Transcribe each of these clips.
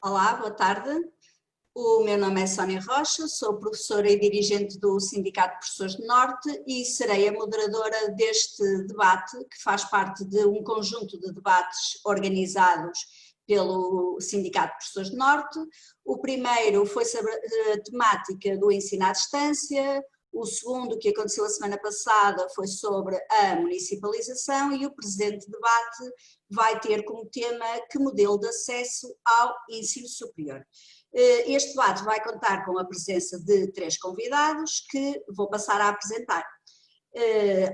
Olá, boa tarde. O meu nome é Sónia Rocha, sou professora e dirigente do Sindicato de Professores do Norte e serei a moderadora deste debate, que faz parte de um conjunto de debates organizados pelo Sindicato de Professores do Norte. O primeiro foi sobre a temática do ensino à distância, o segundo, que aconteceu a semana passada, foi sobre a municipalização e o presente debate vai ter como tema que modelo de acesso ao ensino superior. Este debate vai contar com a presença de 3 convidados que vou passar a apresentar.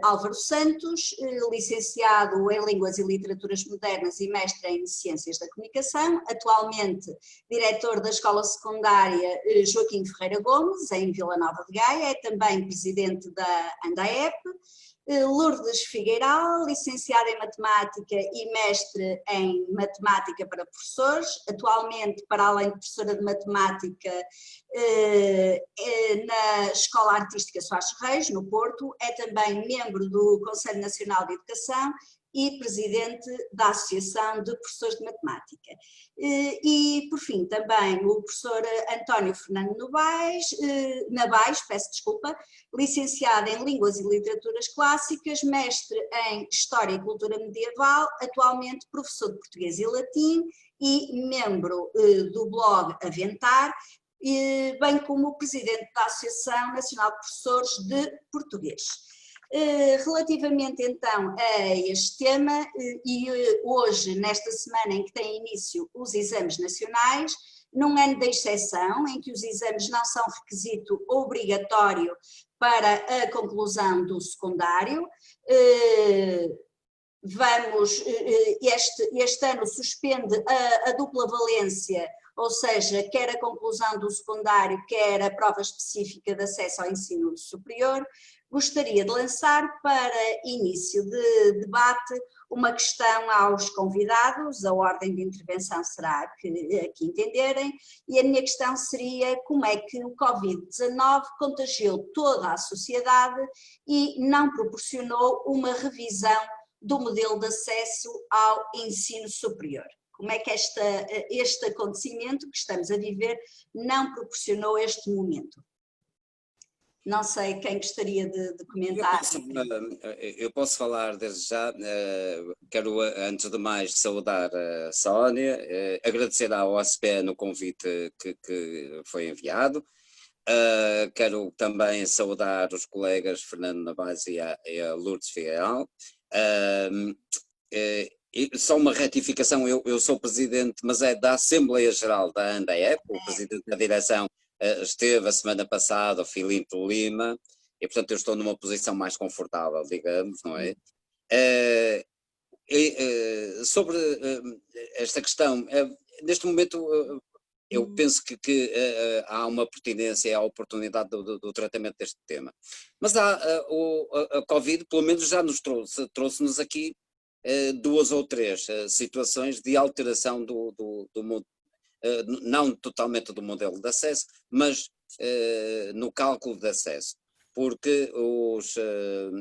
Álvaro Santos, licenciado em Línguas e Literaturas Modernas e mestre em Ciências da Comunicação, atualmente diretor da Escola Secundária Joaquim Ferreira Gomes, em Vila Nova de Gaia, é também presidente da ANDAEP. Lourdes Figueiral, licenciada em Matemática e mestre em Matemática para professores, atualmente, para além de professora de Matemática, na Escola Artística Soares Reis, no Porto, é também membro do Conselho Nacional de Educação e presidente da Associação de Professores de Matemática. E, por fim, também o professor António Fernando Navais, licenciado em Línguas e Literaturas Clássicas, mestre em História e Cultura Medieval, atualmente professor de Português e Latim e membro do blog Aventar, bem como presidente da Associação Nacional de Professores de Português. Relativamente então a este tema, e hoje, nesta semana em que tem início os exames nacionais, num ano de exceção, em que os exames não são requisito obrigatório para a conclusão do secundário, este ano suspende a dupla valência, ou seja, quer a conclusão do secundário, quer a prova específica de acesso ao ensino superior. Gostaria de lançar para início de debate uma questão aos convidados, a ordem de intervenção será que entenderem, e a minha questão seria como é que o Covid-19 contagiou toda a sociedade e não proporcionou uma revisão do modelo de acesso ao ensino superior. Como é que este acontecimento que estamos a viver não proporcionou este momento? Não sei quem gostaria de comentar. Eu posso falar desde já. Quero, antes de mais, saudar a Sónia, agradecer à OSPN o convite que foi enviado. Quero também saudar os colegas Fernando Navais e a Lourdes Figueiral. Só uma retificação, eu sou presidente, mas é da Assembleia Geral da ANDAEP, o presidente da direção esteve a semana passada, o Filipe Lima, e portanto eu estou numa posição mais confortável, digamos, não é? Sobre esta questão, neste momento eu penso que há uma pertinência e há oportunidade do tratamento deste tema, mas a Covid pelo menos já nos trouxe-nos aqui 2 ou 3 situações de alteração do não totalmente do modelo de acesso, mas no cálculo de acesso, porque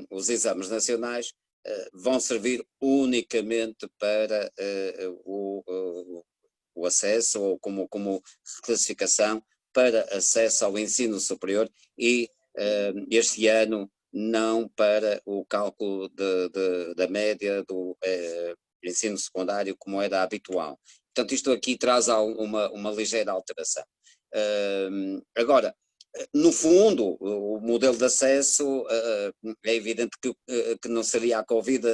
os exames nacionais vão servir unicamente para o acesso, ou como classificação para acesso ao ensino superior, e este ano não para o cálculo da média do ensino secundário como era habitual. Portanto, isto aqui traz uma ligeira alteração. Agora, no fundo, o modelo de acesso, é evidente que não seria a Covid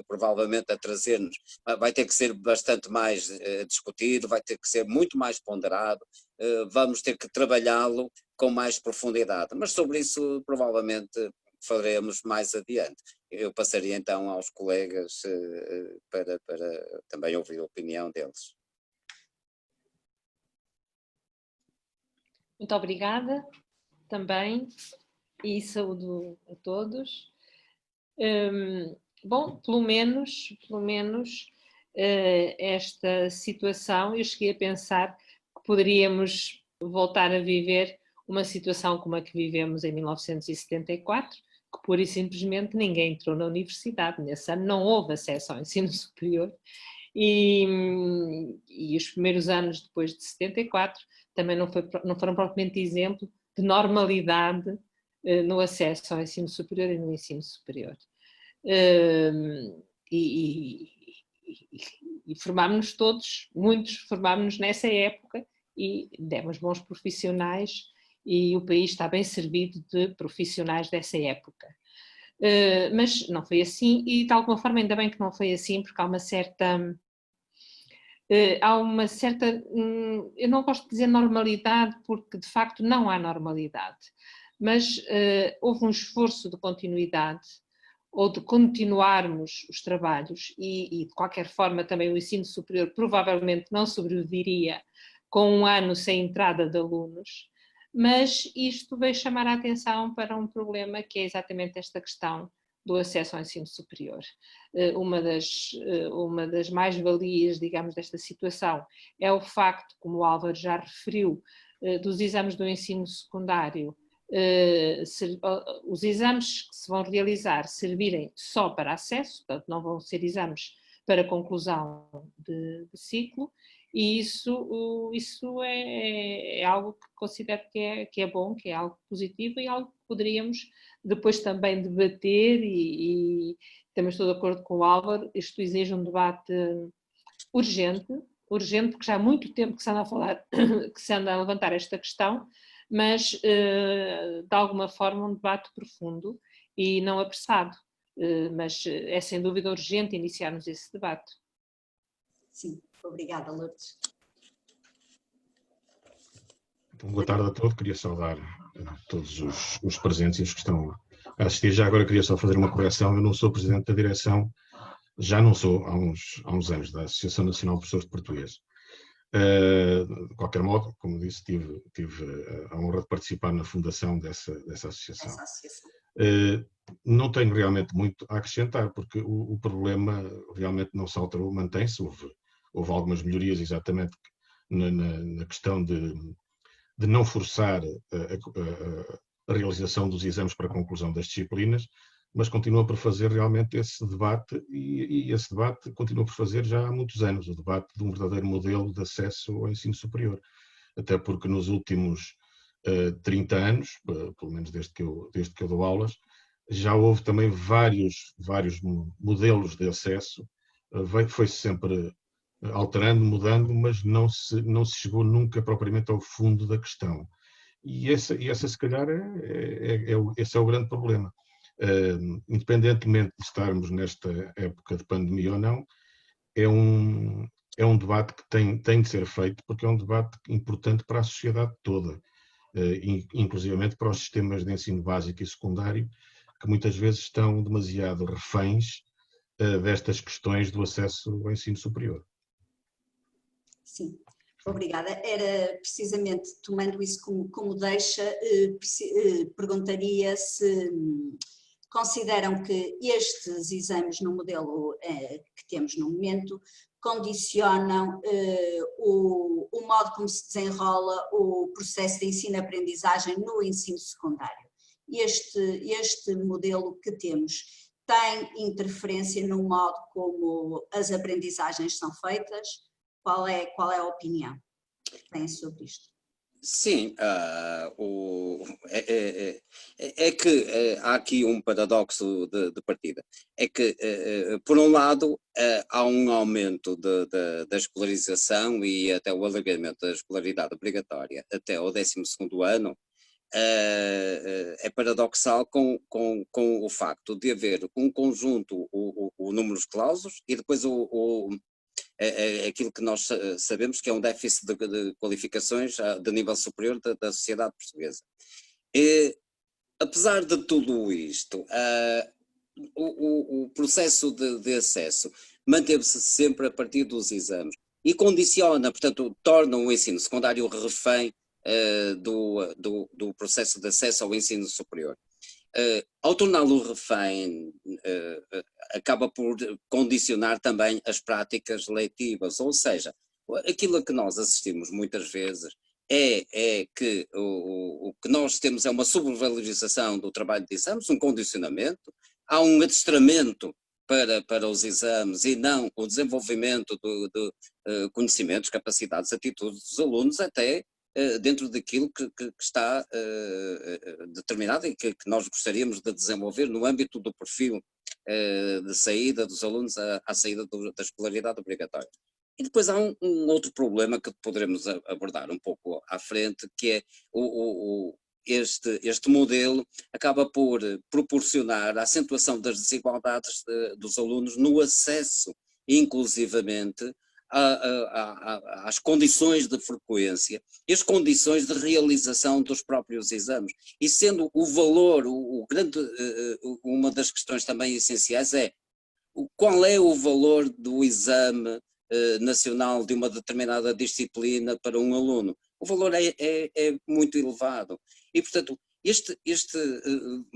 provavelmente a trazer-nos, vai ter que ser bastante mais discutido, vai ter que ser muito mais ponderado, vamos ter que trabalhá-lo com mais profundidade, mas sobre isso provavelmente faremos mais adiante. Eu passaria então aos colegas para também ouvir a opinião deles. Muito obrigada também e saúdo a todos. Bom, pelo menos esta situação, eu cheguei a pensar que poderíamos voltar a viver uma situação como a que vivemos em 1974, que pura e simplesmente ninguém entrou na universidade. Nesse ano não houve acesso ao ensino superior e os primeiros anos depois de 74 também não foram propriamente exemplo de normalidade no acesso ao ensino superior e no ensino superior. E formámos-nos todos, muitos formámos-nos nessa época e demos bons profissionais e o país está bem servido de profissionais dessa época. Mas não foi assim e de alguma forma ainda bem que não foi assim, porque há uma certa, eu não gosto de dizer normalidade porque de facto não há normalidade, mas houve um esforço de continuidade ou de continuarmos os trabalhos e de qualquer forma também o ensino superior provavelmente não sobreviveria com um ano sem entrada de alunos, mas isto veio chamar a atenção para um problema que é exatamente esta questão do acesso ao ensino superior. Uma das mais-valias, digamos, desta situação é o facto, como o Álvaro já referiu, dos exames do ensino secundário, os exames que se vão realizar servirem só para acesso, portanto não vão ser exames para conclusão de ciclo, e isso é algo que considero que é bom, que é algo positivo e algo que poderíamos depois também debater e também estou de acordo com o Álvaro, isto exige um debate urgente, porque já há muito tempo que se anda a falar, que se anda a levantar esta questão, mas de alguma forma um debate profundo e não apressado, mas é sem dúvida urgente iniciarmos esse debate. Sim, obrigada, Lourdes. Então, boa tarde a todos, queria saudar todos os presentes e os que estão a assistir. Já agora queria só fazer uma correção, eu não sou presidente da direção, já não sou há uns anos, da Associação Nacional de Professores de Português. De qualquer modo, como disse, tive a honra de participar na fundação dessa associação. Não tenho realmente muito a acrescentar, porque o problema realmente não se alterou, mantém-se. Houve algumas melhorias exatamente na questão de não forçar a realização dos exames para a conclusão das disciplinas, mas continua por fazer realmente esse debate, e esse debate continua por fazer já há muitos anos, o debate de um verdadeiro modelo de acesso ao ensino superior. Até porque nos últimos 30 anos, pelo menos desde que eu dou aulas, já houve também vários modelos de acesso, foi-se sempre alterando, mudando, mas não se chegou nunca propriamente ao fundo da questão. E essa se calhar, esse é o grande problema. Independentemente de estarmos nesta época de pandemia ou não, é um debate que tem de ser feito, porque é um debate importante para a sociedade toda, inclusivamente para os sistemas de ensino básico e secundário, que muitas vezes estão demasiado reféns destas questões do acesso ao ensino superior. Sim, obrigada. Era precisamente, tomando isso como deixa, perguntaria se consideram que estes exames no modelo que temos no momento condicionam o modo como se desenrola o processo de ensino-aprendizagem no ensino secundário. Este modelo que temos tem interferência no modo como as aprendizagens são feitas? Qual é a opinião que têm sobre isto? Sim, é que há aqui um paradoxo de partida. É que, por um lado, há um aumento da escolarização e até o alargamento da escolaridade obrigatória até o 12º ano. É paradoxal com o facto de haver um conjunto, o números clausos, e depois aquilo que nós sabemos que é um déficit de qualificações de nível superior da sociedade portuguesa. Apesar de tudo isto, o processo de acesso manteve-se sempre a partir dos exames e condiciona, portanto, torna o ensino secundário refém do processo de acesso ao ensino superior. Ao torná-lo refém, acaba por condicionar também as práticas letivas, ou seja, aquilo a que nós assistimos muitas vezes é que o que nós temos é uma sobrevalorização do trabalho de exames, um condicionamento, há um adestramento para os exames e não o desenvolvimento de conhecimentos, capacidades, atitudes dos alunos, até dentro daquilo que está determinado e que nós gostaríamos de desenvolver no âmbito do perfil de saída dos alunos à saída da escolaridade obrigatória. E depois há um outro problema que poderemos abordar um pouco à frente, que é este modelo acaba por proporcionar a acentuação das desigualdades dos alunos no acesso, inclusivamente, às condições de frequência e as condições de realização dos próprios exames. E sendo o valor, uma das questões também essenciais é qual é o valor do exame nacional de uma determinada disciplina para um aluno. O valor é muito elevado e, portanto, este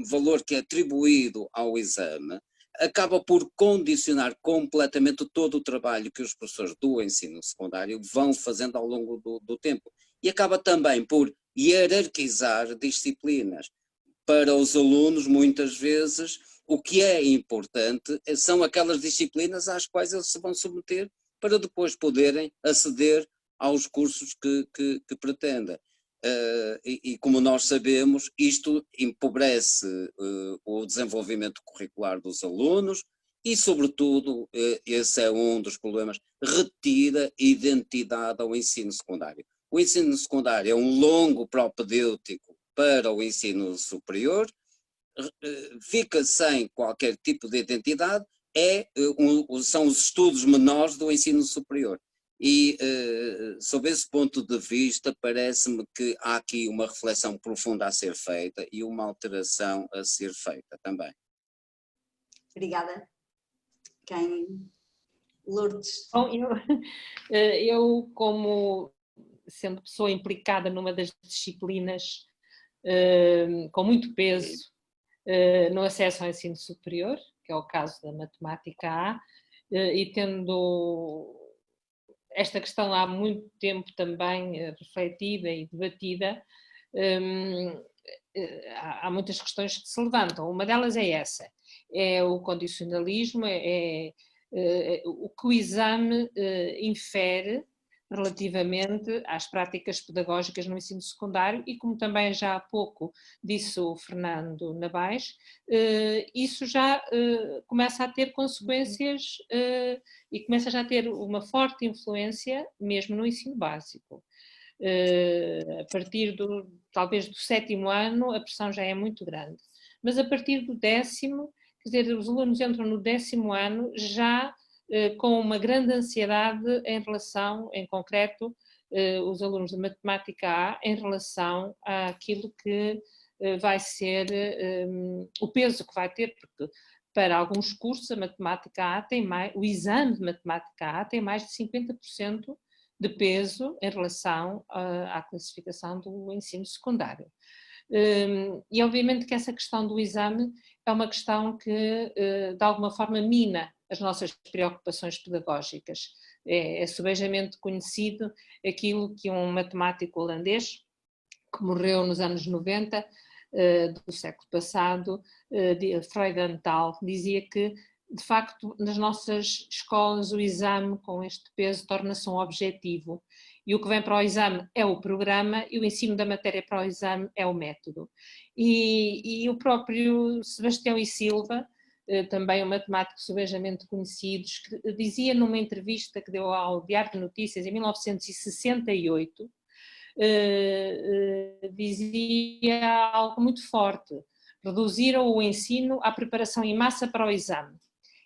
valor que é atribuído ao exame acaba por condicionar completamente todo o trabalho que os professores do ensino secundário vão fazendo ao longo do tempo e acaba também por hierarquizar disciplinas. Para os alunos, muitas vezes, o que é importante são aquelas disciplinas às quais eles se vão submeter para depois poderem aceder aos cursos que pretendem. E como nós sabemos, isto empobrece o desenvolvimento curricular dos alunos e, sobretudo, esse é um dos problemas, retira identidade ao ensino secundário. O ensino secundário é um longo propedêutico para o ensino superior, fica sem qualquer tipo de identidade, são os estudos menores do ensino superior. E, sob esse ponto de vista, parece-me que há aqui uma reflexão profunda a ser feita e uma alteração a ser feita também. Obrigada. Lourdes? Bom, eu, como sendo pessoa implicada numa das disciplinas com muito peso no acesso ao ensino superior, que é o caso da matemática A, e tendo esta questão há muito tempo também refletida e debatida, há muitas questões que se levantam. Uma delas é essa, é o condicionalismo, o que o exame infere relativamente às práticas pedagógicas no ensino secundário e, como também já há pouco disse o Fernando Nabais, isso já começa a ter consequências e começa já a ter uma forte influência mesmo no ensino básico. A partir talvez do 7º ano a pressão já é muito grande, mas a partir do 10º, quer dizer, os alunos entram no 10º ano já com uma grande ansiedade em relação, em concreto, os alunos de matemática A, em relação àquilo que vai ser o peso que vai ter, porque para alguns cursos a matemática A tem mais, o exame de matemática A tem mais de 50% de peso em relação à classificação do ensino secundário. E obviamente que essa questão do exame é uma questão que de alguma forma mina as nossas preocupações pedagógicas. É subejamente conhecido aquilo que um matemático holandês, que morreu nos anos 90 do século passado, Freudenthal, dizia que, de facto, nas nossas escolas o exame com este peso torna-se um objetivo e o que vem para o exame é o programa e o ensino da matéria para o exame é o método. E o próprio Sebastião e Silva, também um matemático subejamente conhecido, dizia numa entrevista que deu ao Diário de Notícias em 1968, dizia algo muito forte: reduziram o ensino à preparação em massa para o exame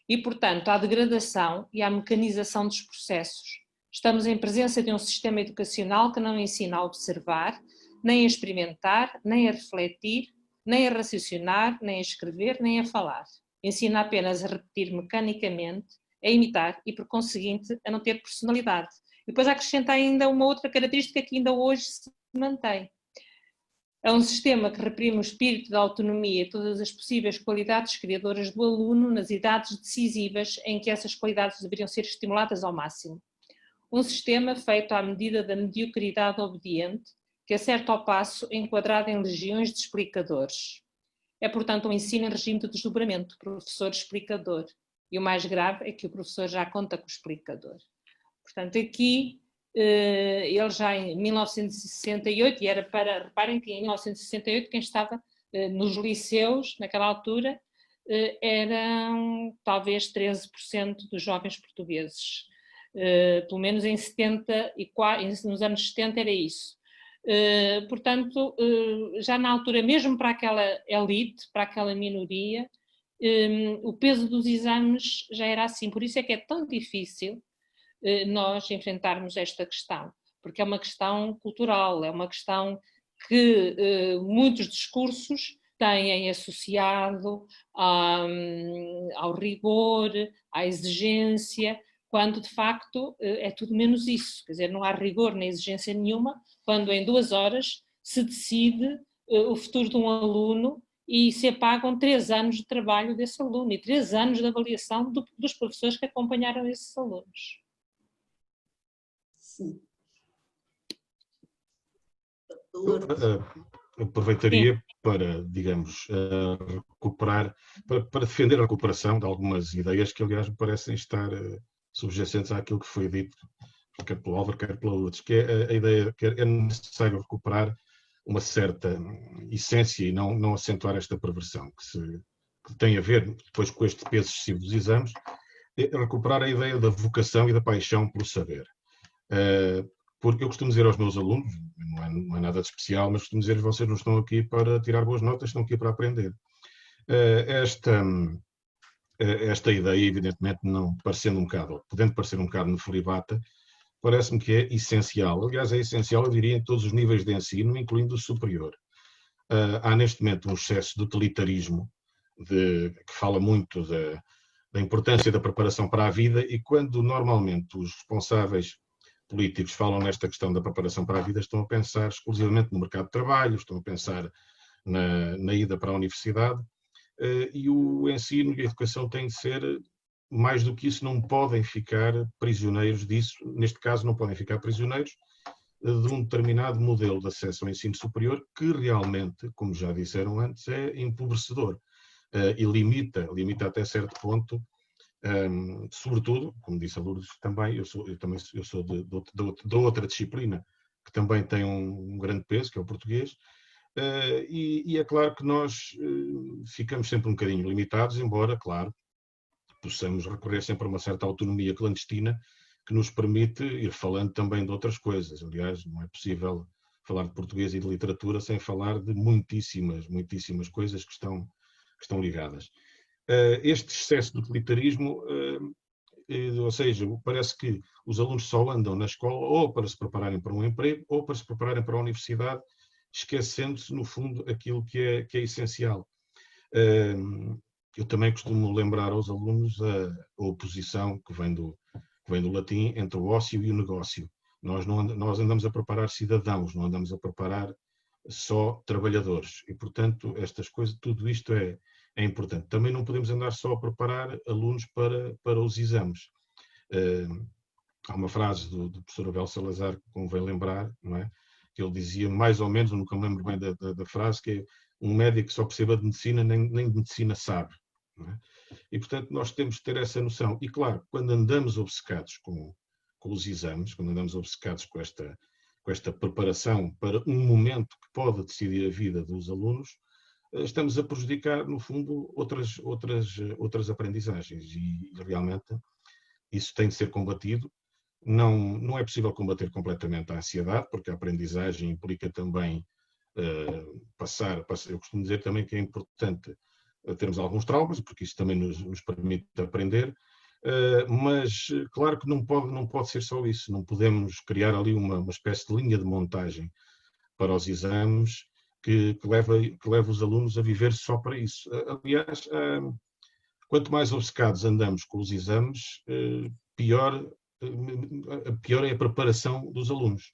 e, portanto, à degradação e à mecanização dos processos. Estamos em presença de um sistema educacional que não ensina a observar, nem a experimentar, nem a refletir, nem a raciocinar, nem a escrever, nem a falar. Ensina apenas a repetir mecanicamente, a imitar e, por conseguinte, a não ter personalidade. E depois acrescenta ainda uma outra característica que ainda hoje se mantém. É um sistema que reprime o espírito da autonomia e todas as possíveis qualidades criadoras do aluno nas idades decisivas em que essas qualidades deveriam ser estimuladas ao máximo. Um sistema feito à medida da mediocridade obediente, que acerta ao passo enquadrado em legiões de explicadores. É, portanto, um ensino em regime de desdobramento, professor-explicador. E o mais grave é que o professor já conta com o explicador. Portanto, aqui, ele já em 1968, e era para, reparem que em 1968 quem estava nos liceus, naquela altura, eram talvez 13% dos jovens portugueses. Pelo menos em 74, nos anos 70 era isso. Portanto, já na altura, mesmo para aquela elite, para aquela minoria, o peso dos exames já era assim. Por isso é que é tão difícil nós enfrentarmos esta questão, porque é uma questão cultural, é uma questão que muitos discursos têm associado ao rigor, à exigência, quando de facto é tudo menos isso. Quer dizer, não há rigor nem exigência nenhuma quando em 2 horas se decide o futuro de um aluno e se apagam 3 anos de trabalho desse aluno e 3 anos de avaliação dos professores que acompanharam esses alunos. Sim. Aproveitaria para, digamos, recuperar, para defender a recuperação de algumas ideias que, aliás, me parecem estar subjacentes àquilo que foi dito, quer pelo Álvaro, quer pela Lourdes, que é a ideia que é necessário recuperar uma certa essência e não acentuar esta perversão, que tem a ver depois com este peso excessivo dos exames, recuperar a ideia da vocação e da paixão pelo saber. Porque eu costumo dizer aos meus alunos, não é nada de especial, mas costumo dizer, vocês não estão aqui para tirar boas notas, estão aqui para aprender. Esta ideia, evidentemente, não parecendo um bocado, podendo parecer um bocado nefelibata, parece-me que é essencial. Aliás, é essencial, eu diria, em todos os níveis de ensino, incluindo o superior. Há neste momento um excesso de utilitarismo, que fala muito da importância da preparação para a vida, e quando normalmente os responsáveis políticos falam nesta questão da preparação para a vida, estão a pensar exclusivamente no mercado de trabalho, estão a pensar na ida para a universidade, e o ensino e a educação têm de ser mais do que isso, não podem ficar prisioneiros disso, neste caso não podem ficar prisioneiros de um determinado modelo de acesso ao ensino superior que realmente, como já disseram antes, é empobrecedor e limita até certo ponto. Sobretudo, como disse a Lourdes também, eu sou de outra disciplina que também tem um grande peso, que é o português, e é claro que nós ficamos sempre um bocadinho limitados, embora, claro, possamos recorrer sempre a uma certa autonomia clandestina que nos permite ir falando também de outras coisas. Aliás, não é possível falar de português e de literatura sem falar de muitíssimas coisas que estão ligadas. Este excesso de utilitarismo, ou seja, parece que os alunos só andam na escola ou para se prepararem para um emprego ou para se prepararem para a universidade, esquecendo-se, no fundo, aquilo que é essencial. Eu também costumo lembrar aos alunos a oposição que vem do latim entre o ócio e o negócio. Nós andamos a preparar cidadãos, não andamos a preparar só trabalhadores. E, portanto, estas coisas, tudo isto é importante. Também não podemos andar só a preparar alunos para os exames. Há uma frase do professor Abel Salazar que convém lembrar, não é? Que ele dizia mais ou menos, nunca me lembro bem da frase, que é: um médico que só perceba de medicina nem de medicina sabe. Não é? E, portanto, nós temos de ter essa noção. E, claro, quando andamos obcecados com os exames, quando andamos obcecados com esta preparação para um momento que pode decidir a vida dos alunos, estamos a prejudicar, no fundo, outras aprendizagens. E, realmente, isso tem de ser combatido. Não é possível combater completamente a ansiedade, porque a aprendizagem implica também passar. Eu costumo dizer também que é importante termos alguns traumas, porque isso também nos permite aprender, mas claro que não pode ser só isso. Não podemos criar ali uma espécie de linha de montagem para os exames que leva os alunos a viver só para isso. Aliás, quanto mais obcecados andamos com os exames, pior é a preparação dos alunos.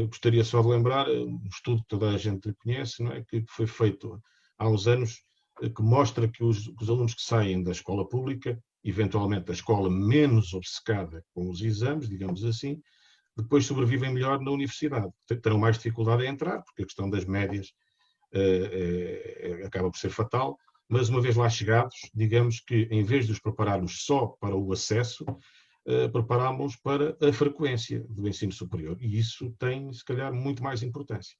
Gostaria só de lembrar um estudo que toda a gente conhece, não é? Que foi feito há uns anos, que mostra que os alunos que saem da escola pública, eventualmente da escola menos obcecada com os exames, digamos assim, depois sobrevivem melhor na universidade. Terão mais dificuldade em entrar, porque a questão das médias acaba por ser fatal, mas uma vez lá chegados, digamos que em vez de os prepararmos só para o acesso, preparámos-los para a frequência do ensino superior, e isso tem, se calhar, muito mais importância.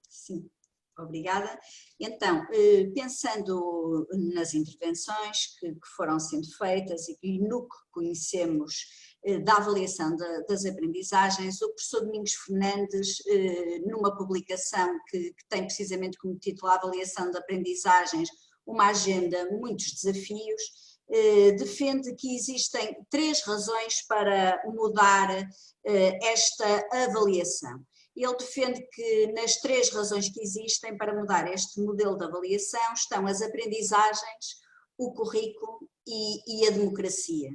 Sim, obrigada. Então, pensando nas intervenções que foram sendo feitas e no que conhecemos da avaliação das aprendizagens, o professor Domingos Fernandes, numa publicação que tem precisamente como título a avaliação de aprendizagens, uma agenda, muitos desafios, defende que existem 3 razões para mudar esta avaliação. Ele defende que nas 3 razões que existem para mudar este modelo de avaliação estão as aprendizagens, o currículo e a democracia.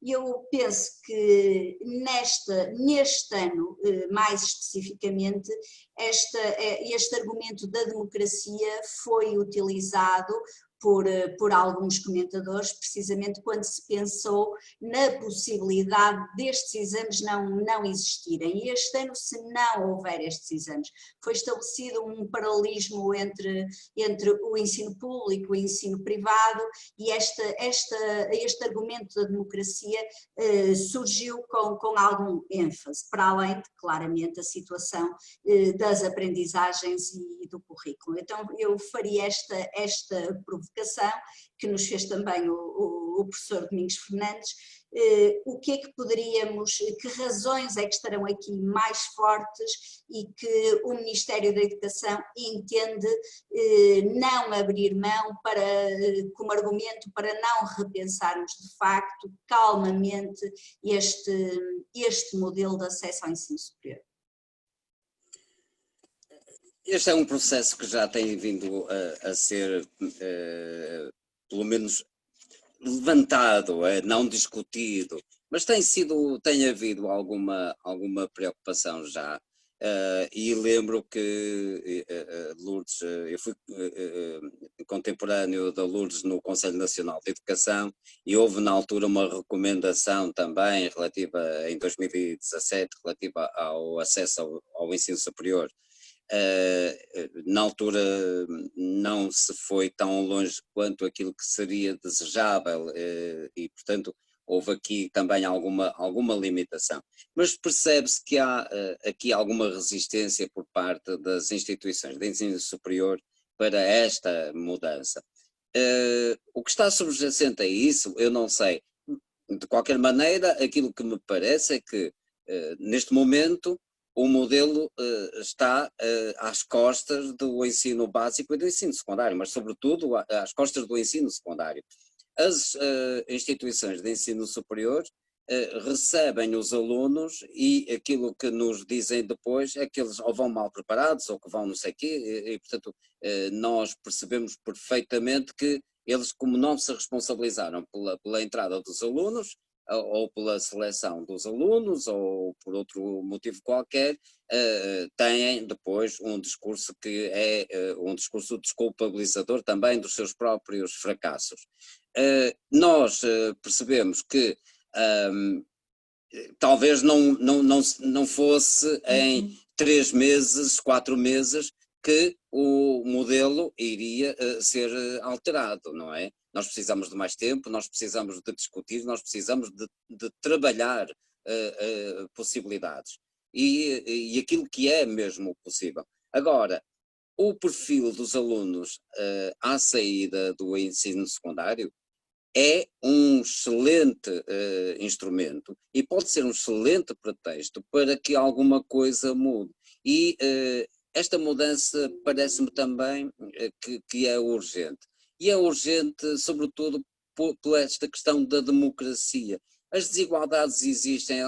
E eu penso que neste ano, mais especificamente, este argumento da democracia foi utilizado por alguns comentadores, precisamente quando se pensou na possibilidade destes exames não existirem. E este ano, se não houver estes exames, foi estabelecido um paralelismo entre o ensino público e o ensino privado, e este argumento da democracia surgiu com algum ênfase, para além de, claramente, a situação das aprendizagens e do currículo. Então eu faria esta provocação, que nos fez também o professor Domingos Fernandes. O que é que que razões é que estarão aqui mais fortes e que o Ministério da Educação entende não abrir mão como argumento para não repensarmos de facto, calmamente, este modelo de acesso ao ensino superior? Este é um processo que já tem vindo a ser, pelo menos, levantado, não discutido, mas tem havido alguma preocupação já. E lembro que Lourdes, eu fui contemporâneo da Lourdes no Conselho Nacional de Educação, e houve na altura uma recomendação também relativa, em 2017, relativa ao acesso ao ensino superior. Na altura não se foi tão longe quanto aquilo que seria desejável, e portanto houve aqui também alguma limitação, mas percebe-se que há aqui alguma resistência por parte das instituições de ensino superior para esta mudança. O que está subjacente a isso, eu não sei. De qualquer maneira, aquilo que me parece é que neste momento o modelo está às costas do ensino básico e do ensino secundário, mas sobretudo às costas do ensino secundário. As instituições de ensino superior recebem os alunos, e aquilo que nos dizem depois é que eles ou vão mal preparados ou que vão não sei o quê, e portanto nós percebemos perfeitamente que eles, como não se responsabilizaram pela entrada dos alunos, ou pela seleção dos alunos, ou por outro motivo qualquer, têm depois um discurso que é um discurso desculpabilizador também dos seus próprios fracassos. Nós percebemos que talvez não fosse em 3 meses, 4 meses, que o modelo iria ser alterado, não é? Nós precisamos de mais tempo, nós precisamos de discutir, nós precisamos de trabalhar possibilidades e aquilo que é mesmo possível. Agora, o perfil dos alunos à saída do ensino secundário é um excelente instrumento e pode ser um excelente pretexto para que alguma coisa mude. E esta mudança parece-me também que é urgente. E é urgente, sobretudo, por esta questão da democracia. As desigualdades existem,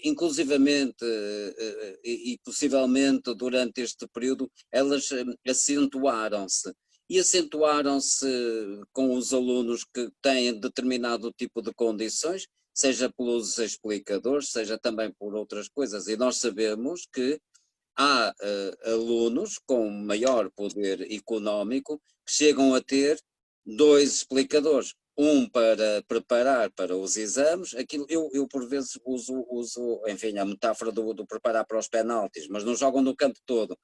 inclusivamente e possivelmente durante este período, elas acentuaram-se. E acentuaram-se com os alunos que têm determinado tipo de condições, seja pelos explicadores, seja também por outras coisas. E nós sabemos que há alunos com maior poder económico que chegam a ter 2 explicadores, um para preparar para os exames. Aquilo, eu por vezes uso, enfim, a metáfora do preparar para os penaltis, mas não jogam no campo todo.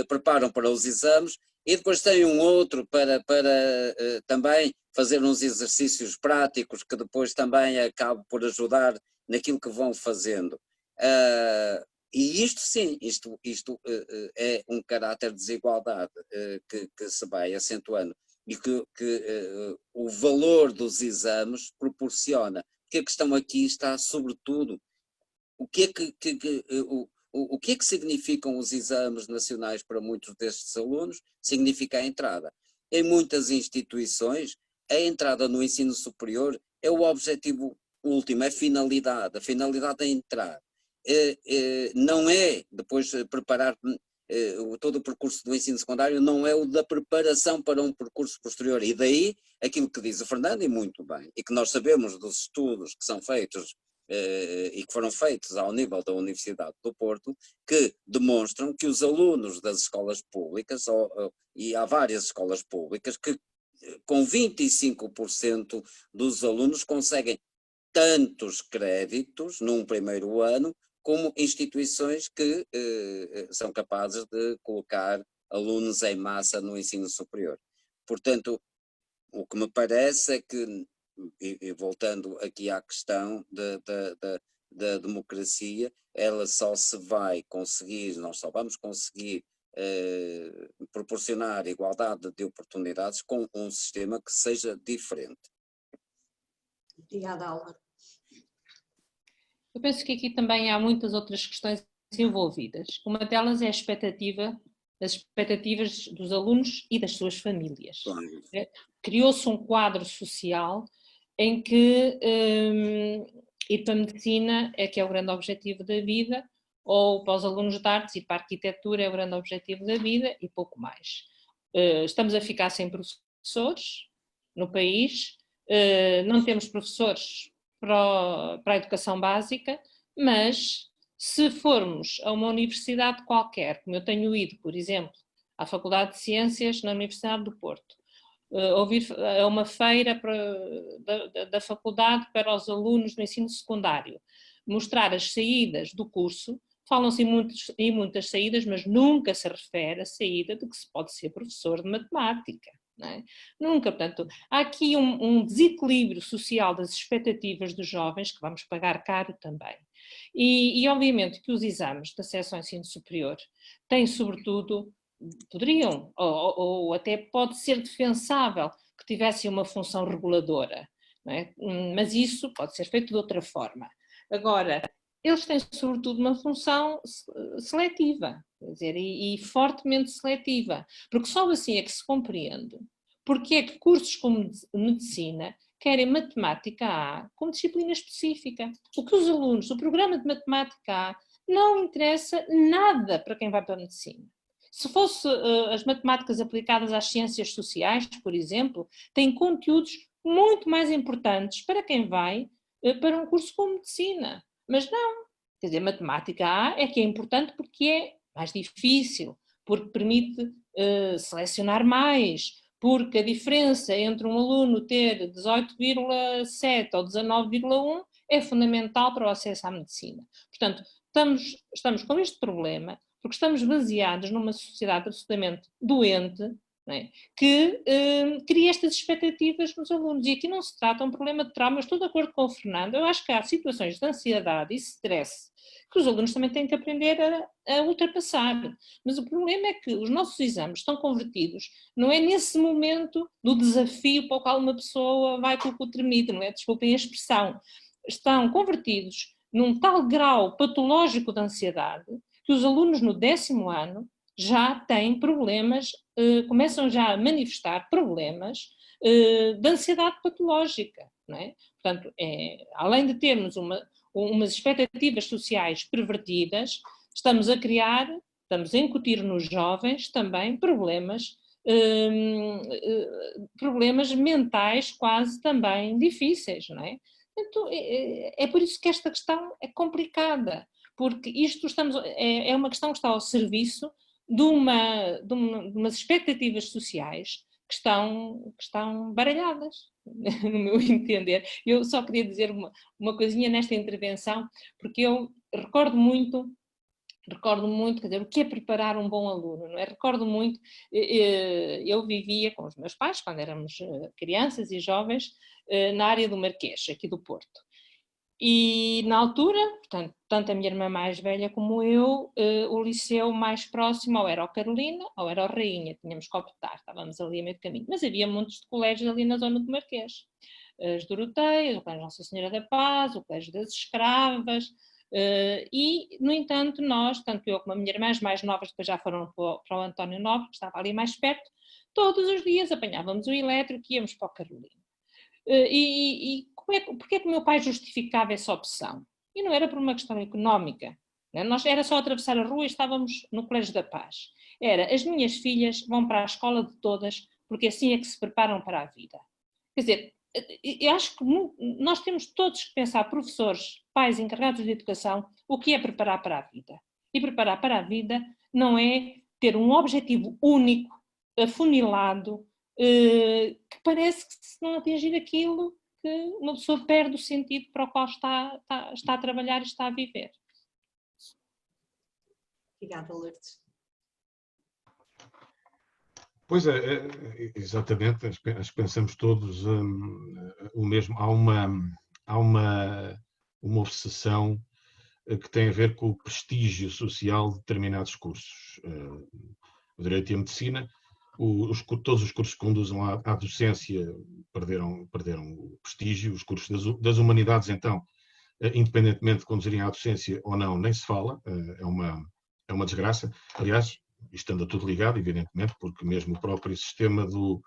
Preparam para os exames e depois tem um outro para também fazer uns exercícios práticos que depois também acabam por ajudar naquilo que vão fazendo. E isto sim, isto é um caráter de desigualdade que se vai acentuando e que o valor dos exames proporciona. Porque a questão aqui está sobretudo o que é que significam os exames nacionais para muitos destes alunos? Significa a entrada. Em muitas instituições, a entrada no ensino superior é o objetivo último, é a finalidade é entrar. Não é depois preparar todo o percurso do ensino secundário, não é o da preparação para um percurso posterior. E daí aquilo que diz o Fernando, e muito bem, e que nós sabemos dos estudos que são feitos e que foram feitos ao nível da Universidade do Porto, que demonstram que os alunos das escolas públicas, e há várias escolas públicas, que com 25% dos alunos conseguem tantos créditos num primeiro ano, como instituições que são capazes de colocar alunos em massa no ensino superior. Portanto, o que me parece é que, e voltando aqui à questão da democracia, ela só se vai conseguir, nós só vamos conseguir proporcionar igualdade de oportunidades com um sistema que seja diferente. Obrigada, Álvaro. Eu penso que aqui também há muitas outras questões envolvidas. Uma delas é as expectativas dos alunos e das suas famílias. Claro. Criou-se um quadro social em que ir para a medicina é que é o grande objetivo da vida, ou para os alunos de artes ir para a arquitetura é o grande objetivo da vida e pouco mais. Estamos a ficar sem professores no país, não temos professores para a educação básica, mas se formos a uma universidade qualquer, como eu tenho ido, por exemplo, à Faculdade de Ciências na Universidade do Porto, ouvir a uma feira da faculdade para os alunos do ensino secundário, mostrar as saídas do curso, falam-se em muitas saídas, mas nunca se refere à saída de que se pode ser professor de matemática. Não é? Nunca, portanto, há aqui um desequilíbrio social das expectativas dos jovens que vamos pagar caro também. E obviamente que os exames de acesso ao ensino superior têm sobretudo, poderiam, ou até pode ser defensável que tivessem uma função reguladora, não é? Mas isso pode ser feito de outra forma. Agora, eles têm sobretudo uma função seletiva, quer dizer, e fortemente seletiva, porque só assim é que se compreende porque é que cursos como medicina querem matemática A como disciplina específica. O que os alunos do programa de matemática A não interessa nada para quem vai para a medicina. Se fosse as matemáticas aplicadas às ciências sociais, por exemplo, têm conteúdos muito mais importantes para quem vai para um curso como medicina. Mas não, quer dizer, matemática A é que é importante porque é mais difícil, porque permite selecionar mais, porque a diferença entre um aluno ter 18,7 ou 19,1 é fundamental para o acesso à medicina. Portanto, estamos com este problema porque estamos baseados numa sociedade absolutamente doente, não é? Que cria estas expectativas nos alunos. E aqui não se trata de um problema de trauma, estou de acordo com o Fernando, eu acho que há situações de ansiedade e stress que os alunos também têm que aprender a ultrapassar. Mas o problema é que os nossos exames estão convertidos, não é nesse momento do desafio para o qual uma pessoa vai com o tremido, não é? Desculpem a expressão. Estão convertidos num tal grau patológico de ansiedade que os alunos no 10º ano já têm problemas, começam já a manifestar problemas de ansiedade patológica, não é? Portanto, além de termos umas expectativas sociais pervertidas, estamos a incutir nos jovens também problemas mentais quase também difíceis, não é? Então, é por isso que esta questão é complicada, porque isto é uma questão que está ao serviço de umas expectativas sociais que estão baralhadas, no meu entender. Eu só queria dizer uma coisinha nesta intervenção, porque eu recordo muito Recordo muito, quer dizer, o que é preparar um bom aluno, não é? Recordo muito, eu vivia com os meus pais, quando éramos crianças e jovens, na área do Marquês, aqui do Porto. E na altura, portanto, tanto a minha irmã mais velha como eu, o liceu mais próximo ou era o Carolina ou era o Rainha, tínhamos que optar, estávamos ali a meio do caminho. Mas havia montes de colégios ali na zona do Marquês. As Doroteias, o Colégio Nossa Senhora da Paz, o Colégio das Escravas, e, no entanto, nós, tanto eu como a minha irmã, as mais novas depois já foram para o António Nobre, que estava ali mais perto, todos os dias apanhávamos o elétrico e íamos para o Carolina. Porque é que o meu pai justificava essa opção? E não era por uma questão económica. Né? Nós era só atravessar a rua e estávamos no Colégio da Paz. Era, as minhas filhas vão para a escola de todas, porque assim é que se preparam para a vida. Quer dizer, eu acho que nós temos todos que pensar, professores, pais encarregados de educação, o que é preparar para a vida. E preparar para a vida não é ter um objetivo único, afunilado, que parece que se não atingir aquilo, que uma pessoa perde o sentido para o qual está a trabalhar e está a viver. Obrigada, Lourdes. Pois é, exatamente, acho que pensamos todos o mesmo. Há uma obsessão que tem a ver com o prestígio social de determinados cursos. O Direito e a Medicina, todos os cursos que conduzem à docência perderam o prestígio. Os cursos das humanidades, então, independentemente de conduzirem à docência ou não, nem se fala, é uma desgraça. Aliás, isto anda tudo ligado, evidentemente, porque mesmo o próprio sistema do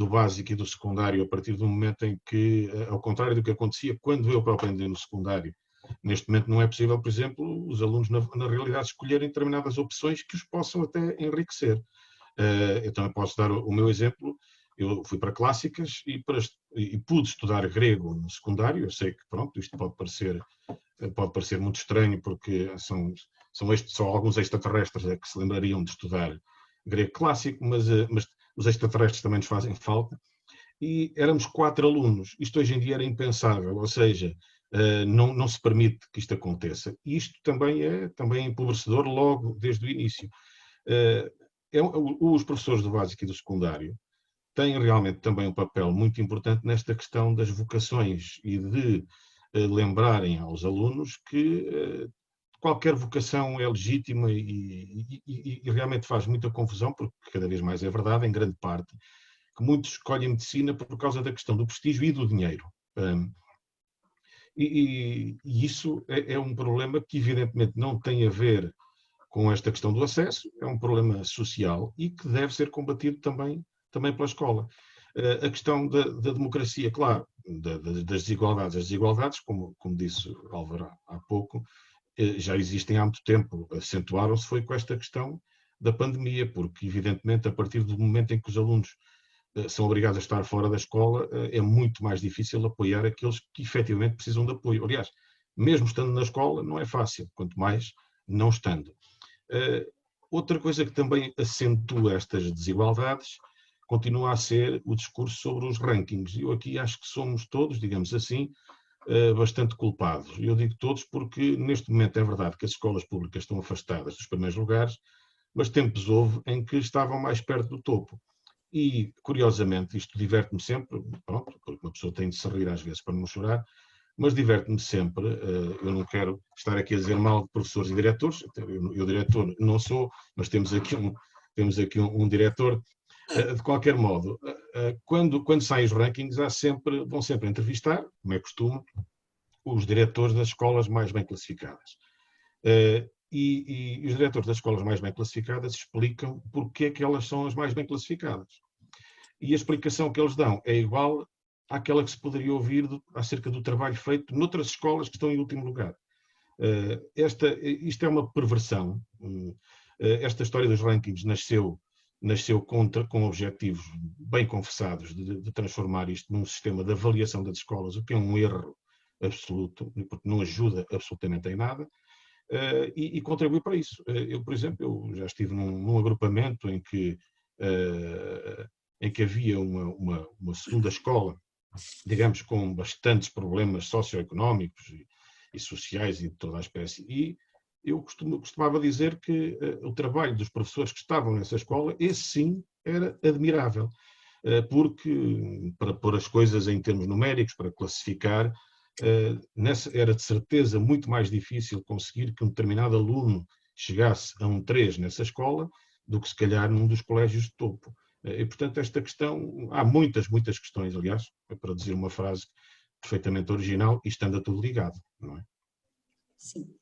básico e do secundário, a partir do momento em que, ao contrário do que acontecia quando eu próprio andei no secundário, neste momento não é possível, por exemplo, os alunos na realidade escolherem determinadas opções que os possam até enriquecer. Eu também posso dar o meu exemplo. Eu fui para clássicas e pude estudar grego no secundário. Eu sei que, pronto, isto pode parecer muito estranho, porque só alguns extraterrestres é que se lembrariam de estudar grego clássico, mas os extraterrestres também nos fazem falta. E éramos 4 alunos. Isto hoje em dia era impensável, ou seja, não se permite que isto aconteça. E isto também é empobrecedor logo desde o início. Os professores do básico e do secundário têm realmente também um papel muito importante nesta questão das vocações e de lembrarem aos alunos que qualquer vocação é legítima e realmente faz muita confusão, porque cada vez mais é verdade, em grande parte, que muitos escolhem medicina por causa da questão do prestígio e do dinheiro. E isso é um problema que evidentemente não tem a ver com esta questão do acesso, é um problema social e que deve ser combatido também pela escola. A questão da democracia, claro, das desigualdades. As desigualdades, como disse Álvaro há pouco, já existem há muito tempo, acentuaram-se foi com esta questão da pandemia, porque evidentemente a partir do momento em que os alunos são obrigados a estar fora da escola, é muito mais difícil apoiar aqueles que efetivamente precisam de apoio. Aliás, mesmo estando na escola não é fácil, quanto mais não estando. Outra coisa que também acentua estas desigualdades continua a ser o discurso sobre os rankings. Eu aqui acho que somos todos, digamos assim, bastante culpados. Eu digo todos porque neste momento é verdade que as escolas públicas estão afastadas dos primeiros lugares, mas tempos houve em que estavam mais perto do topo. E, curiosamente, isto diverte-me sempre, pronto, porque uma pessoa tem de se rir às vezes para não chorar, mas diverte-me sempre. Eu não quero estar aqui a dizer mal de professores e diretores, eu diretor não sou, mas temos aqui um diretor. De qualquer modo, quando saem os rankings, vão sempre entrevistar, como é costume, os diretores das escolas mais bem classificadas. E os diretores das escolas mais bem classificadas explicam porque é que elas são as mais bem classificadas. E a explicação que eles dão é igual àquela que se poderia ouvir acerca do trabalho feito noutras escolas que estão em último lugar. Isto é uma perversão. Esta história dos rankings nasceu com objetivos bem confessados de transformar isto num sistema de avaliação das escolas, o que é um erro absoluto, porque não ajuda absolutamente em nada, e contribui para isso. Eu, por exemplo, já estive num agrupamento em que havia uma segunda escola, digamos, com bastantes problemas socioeconómicos e sociais e de toda a espécie, e eu costumava dizer que o trabalho dos professores que estavam nessa escola, esse sim era admirável, porque para pôr as coisas em termos numéricos, para classificar, era de certeza muito mais difícil conseguir que um determinado aluno chegasse a um 3 nessa escola do que se calhar num dos colégios de topo. E portanto esta questão, há muitas questões, aliás, para dizer uma frase perfeitamente original, isto anda tudo ligado, não é? Sim,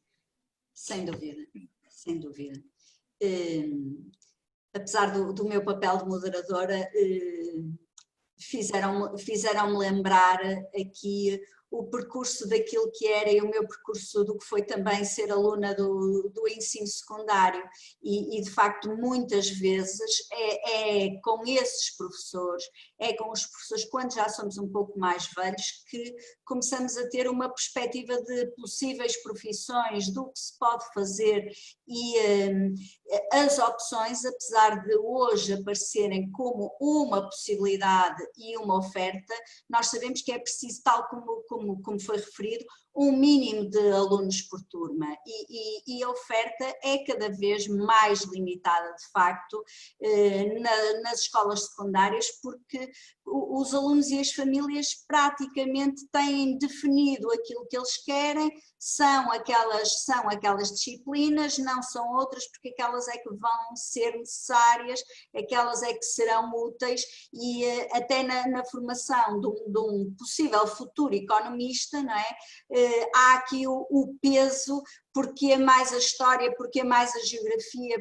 sem dúvida, sem dúvida. Apesar do meu papel de moderadora, fizeram-me lembrar aqui o percurso daquilo que era e o meu percurso do que foi também ser aluna do ensino secundário e de facto muitas vezes é com esses professores, é com os professores quando já somos um pouco mais velhos que começamos a ter uma perspectiva de possíveis profissões, do que se pode fazer e as opções, apesar de hoje aparecerem como uma possibilidade e uma oferta, nós sabemos que é preciso, tal como foi referido, um mínimo de alunos por turma e a oferta é cada vez mais limitada, de facto, nas escolas secundárias, porque os alunos e as famílias praticamente têm definido aquilo que eles querem, são aquelas disciplinas, não são outras, porque aquelas é que vão ser necessárias, aquelas é que serão úteis e até na formação de um possível futuro economista, não é? Há aqui o peso, porque é mais a história, porque é mais a geografia,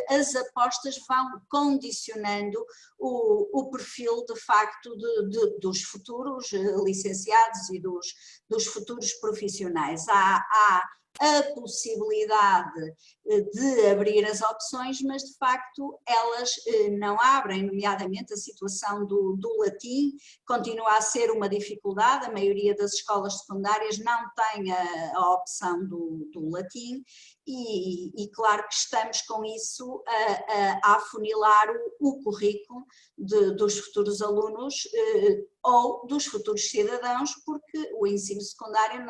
as apostas vão condicionando o perfil de facto dos futuros licenciados e dos futuros profissionais. Há a possibilidade de abrir as opções, mas de facto elas não abrem, nomeadamente a situação do latim continua a ser uma dificuldade, a maioria das escolas secundárias não tem a opção do latim e claro que estamos com isso a afunilar o currículo dos futuros alunos ou dos futuros cidadãos, porque o ensino secundário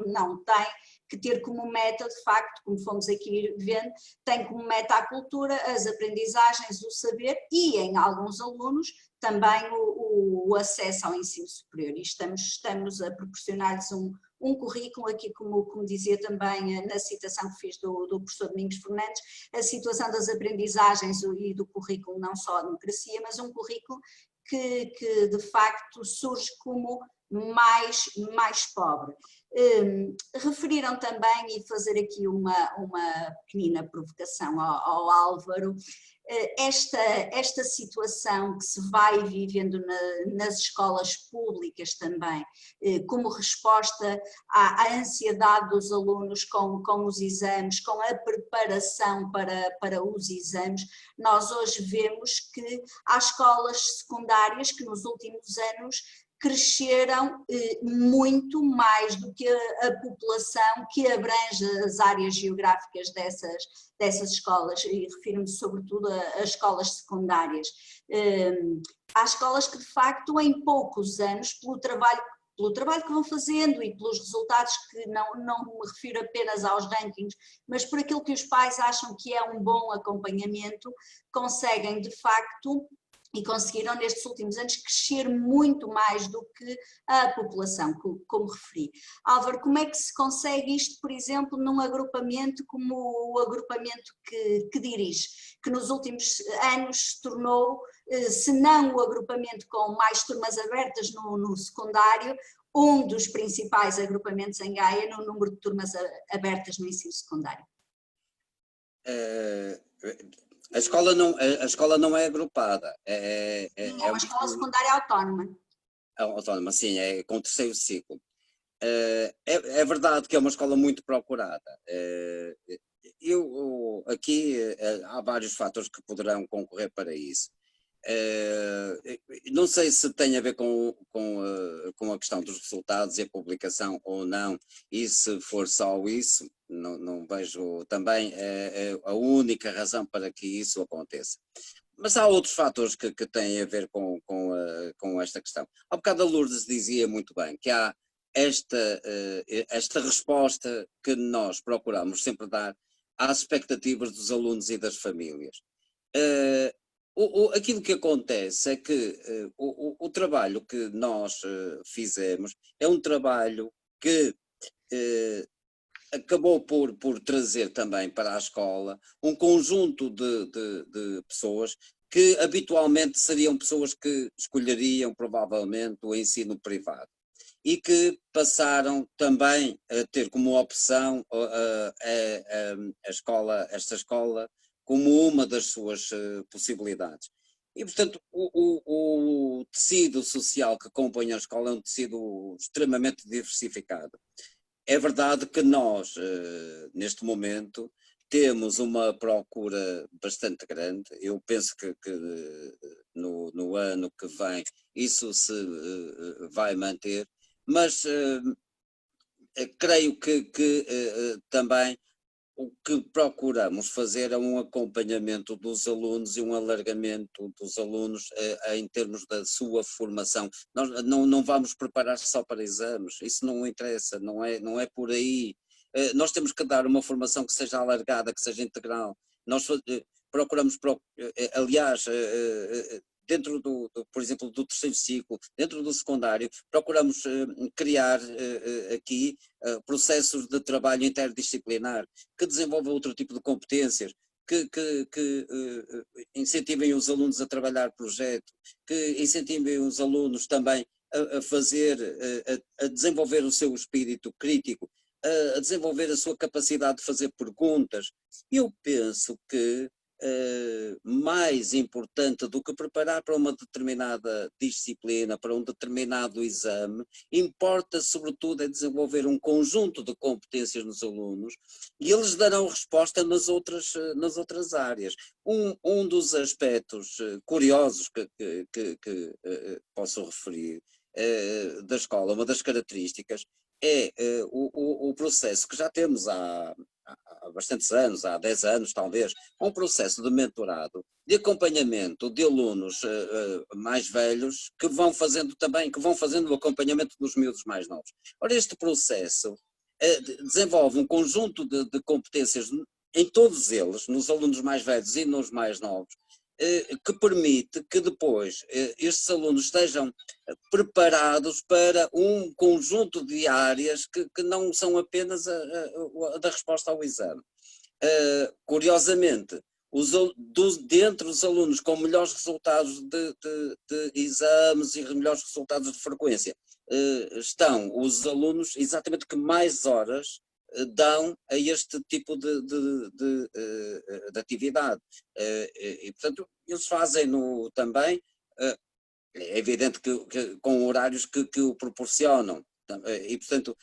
não tem que ter como meta, de facto, como fomos aqui vendo, tem como meta a cultura, as aprendizagens, o saber e, em alguns alunos, também o acesso ao ensino superior. E estamos a proporcionar-lhes um currículo, aqui como dizia também na citação que fiz do professor Domingos Fernandes, a situação das aprendizagens e do currículo, não só a democracia, mas um currículo que de facto surge como mais pobre. Referiram também, e fazer aqui uma pequena provocação ao Álvaro, esta situação que se vai vivendo nas escolas públicas também, como resposta à ansiedade dos alunos com os exames, com a preparação para os exames. Nós hoje vemos que há escolas secundárias que nos últimos anos cresceram muito mais do que a população que abrange as áreas geográficas dessas escolas, e refiro-me sobretudo a escolas secundárias. Há escolas que de facto em poucos anos, pelo trabalho que vão fazendo e pelos resultados, que não me refiro apenas aos rankings, mas por aquilo que os pais acham que é um bom acompanhamento, conseguem de facto e conseguiram nestes últimos anos crescer muito mais do que a população, como referi. Álvaro, como é que se consegue isto, por exemplo, num agrupamento como o agrupamento que dirige, que nos últimos anos se tornou, se não o agrupamento com mais turmas abertas no secundário, um dos principais agrupamentos em Gaia no número de turmas abertas no ensino secundário? A escola não é agrupada. É uma escola secundária autónoma. Autónoma, sim, é com o terceiro ciclo. É verdade que é uma escola muito procurada. Aqui há vários fatores que poderão concorrer para isso. Não sei se tem a ver com a questão dos resultados e a publicação ou não, e se for só isso, não vejo também a única razão para que isso aconteça. Mas há outros fatores que têm a ver com esta questão. Há bocado a Lourdes dizia muito bem que há esta resposta que nós procuramos sempre dar às expectativas dos alunos e das famílias. Aquilo que acontece é que o trabalho que nós fizemos é um trabalho que acabou por trazer também para a escola um conjunto de pessoas que habitualmente seriam pessoas que escolheriam provavelmente o ensino privado e que passaram também a ter como opção esta escola como uma das suas possibilidades. E, portanto, o tecido social que compõe a escola é um tecido extremamente diversificado. É verdade que nós, neste momento, temos uma procura bastante grande. Eu penso que no ano que vem isso se vai manter, mas creio que também o que procuramos fazer é um acompanhamento dos alunos e um alargamento dos alunos em termos da sua formação. Nós não vamos preparar só para exames, isso não interessa, não é por aí. Nós temos que dar uma formação que seja alargada, que seja integral. Nós procuramos, aliás, dentro por exemplo, do terceiro ciclo, dentro do secundário, procuramos criar aqui processos de trabalho interdisciplinar que desenvolvam outro tipo de competências, que incentivem os alunos a trabalhar projeto, que incentivem os alunos também a fazer, a desenvolver o seu espírito crítico, a desenvolver a sua capacidade de fazer perguntas. Eu penso que mais importante do que preparar para uma determinada disciplina, para um determinado exame, importa sobretudo é desenvolver um conjunto de competências nos alunos e eles darão resposta nas outras áreas. Um dos aspectos curiosos que posso referir da escola, uma das características, é o processo que já temos há bastantes anos, há 10 anos talvez, um processo de mentorado, de acompanhamento de alunos mais velhos que vão fazendo o acompanhamento dos miúdos mais novos. Ora, este processo desenvolve um conjunto de competências em todos eles, nos alunos mais velhos e nos mais novos, que permite que depois estes alunos estejam preparados para um conjunto de áreas que não são apenas a da resposta ao exame. Curiosamente, dentre os alunos com melhores resultados de exames e melhores resultados de frequência, estão os alunos exatamente que mais horas dão a este tipo de atividade. E, portanto, eles fazem-no também, é evidente que com horários que o proporcionam. E, portanto,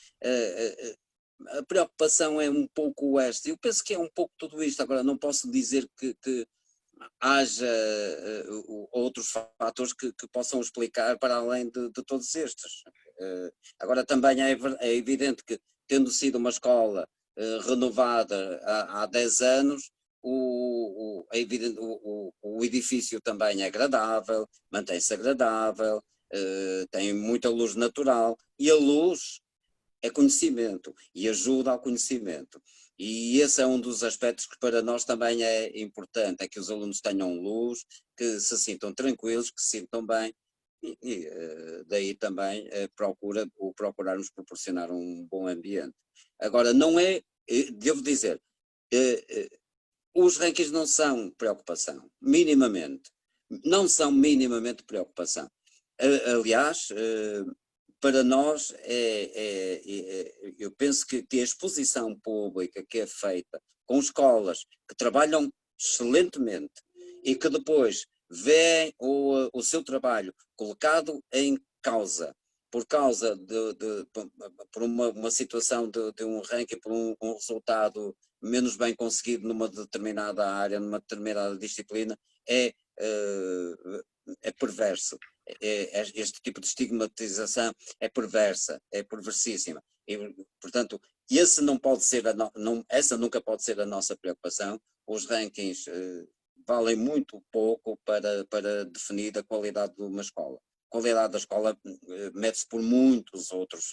a preocupação é um pouco esta. Eu penso que é um pouco tudo isto. Agora, não posso dizer que haja outros fatores que possam explicar para além de todos estes. Agora, também é evidente que, tendo sido uma escola renovada há 10 anos, o edifício também é agradável, mantém-se agradável, tem muita luz natural, e a luz é conhecimento e ajuda ao conhecimento. E esse é um dos aspectos que para nós também é importante, é que os alunos tenham luz, que se sintam tranquilos, que se sintam bem, e daí também procurarmos proporcionar um bom ambiente. Agora, não é, devo dizer, os rankings não são preocupação, minimamente, não são minimamente preocupação. Aliás, para nós, eu penso que a exposição pública que é feita com escolas que trabalham excelentemente e que depois veem o seu trabalho colocado em causa, por causa por uma situação de um ranking, por um resultado menos bem conseguido numa determinada área, numa determinada disciplina, é perverso. Este tipo de estigmatização é perversa, é perversíssima. E, portanto, essa nunca pode ser a nossa preocupação. Os rankings valem muito pouco para definir a qualidade de uma escola. qualidade da escola mede-se por muitos outros,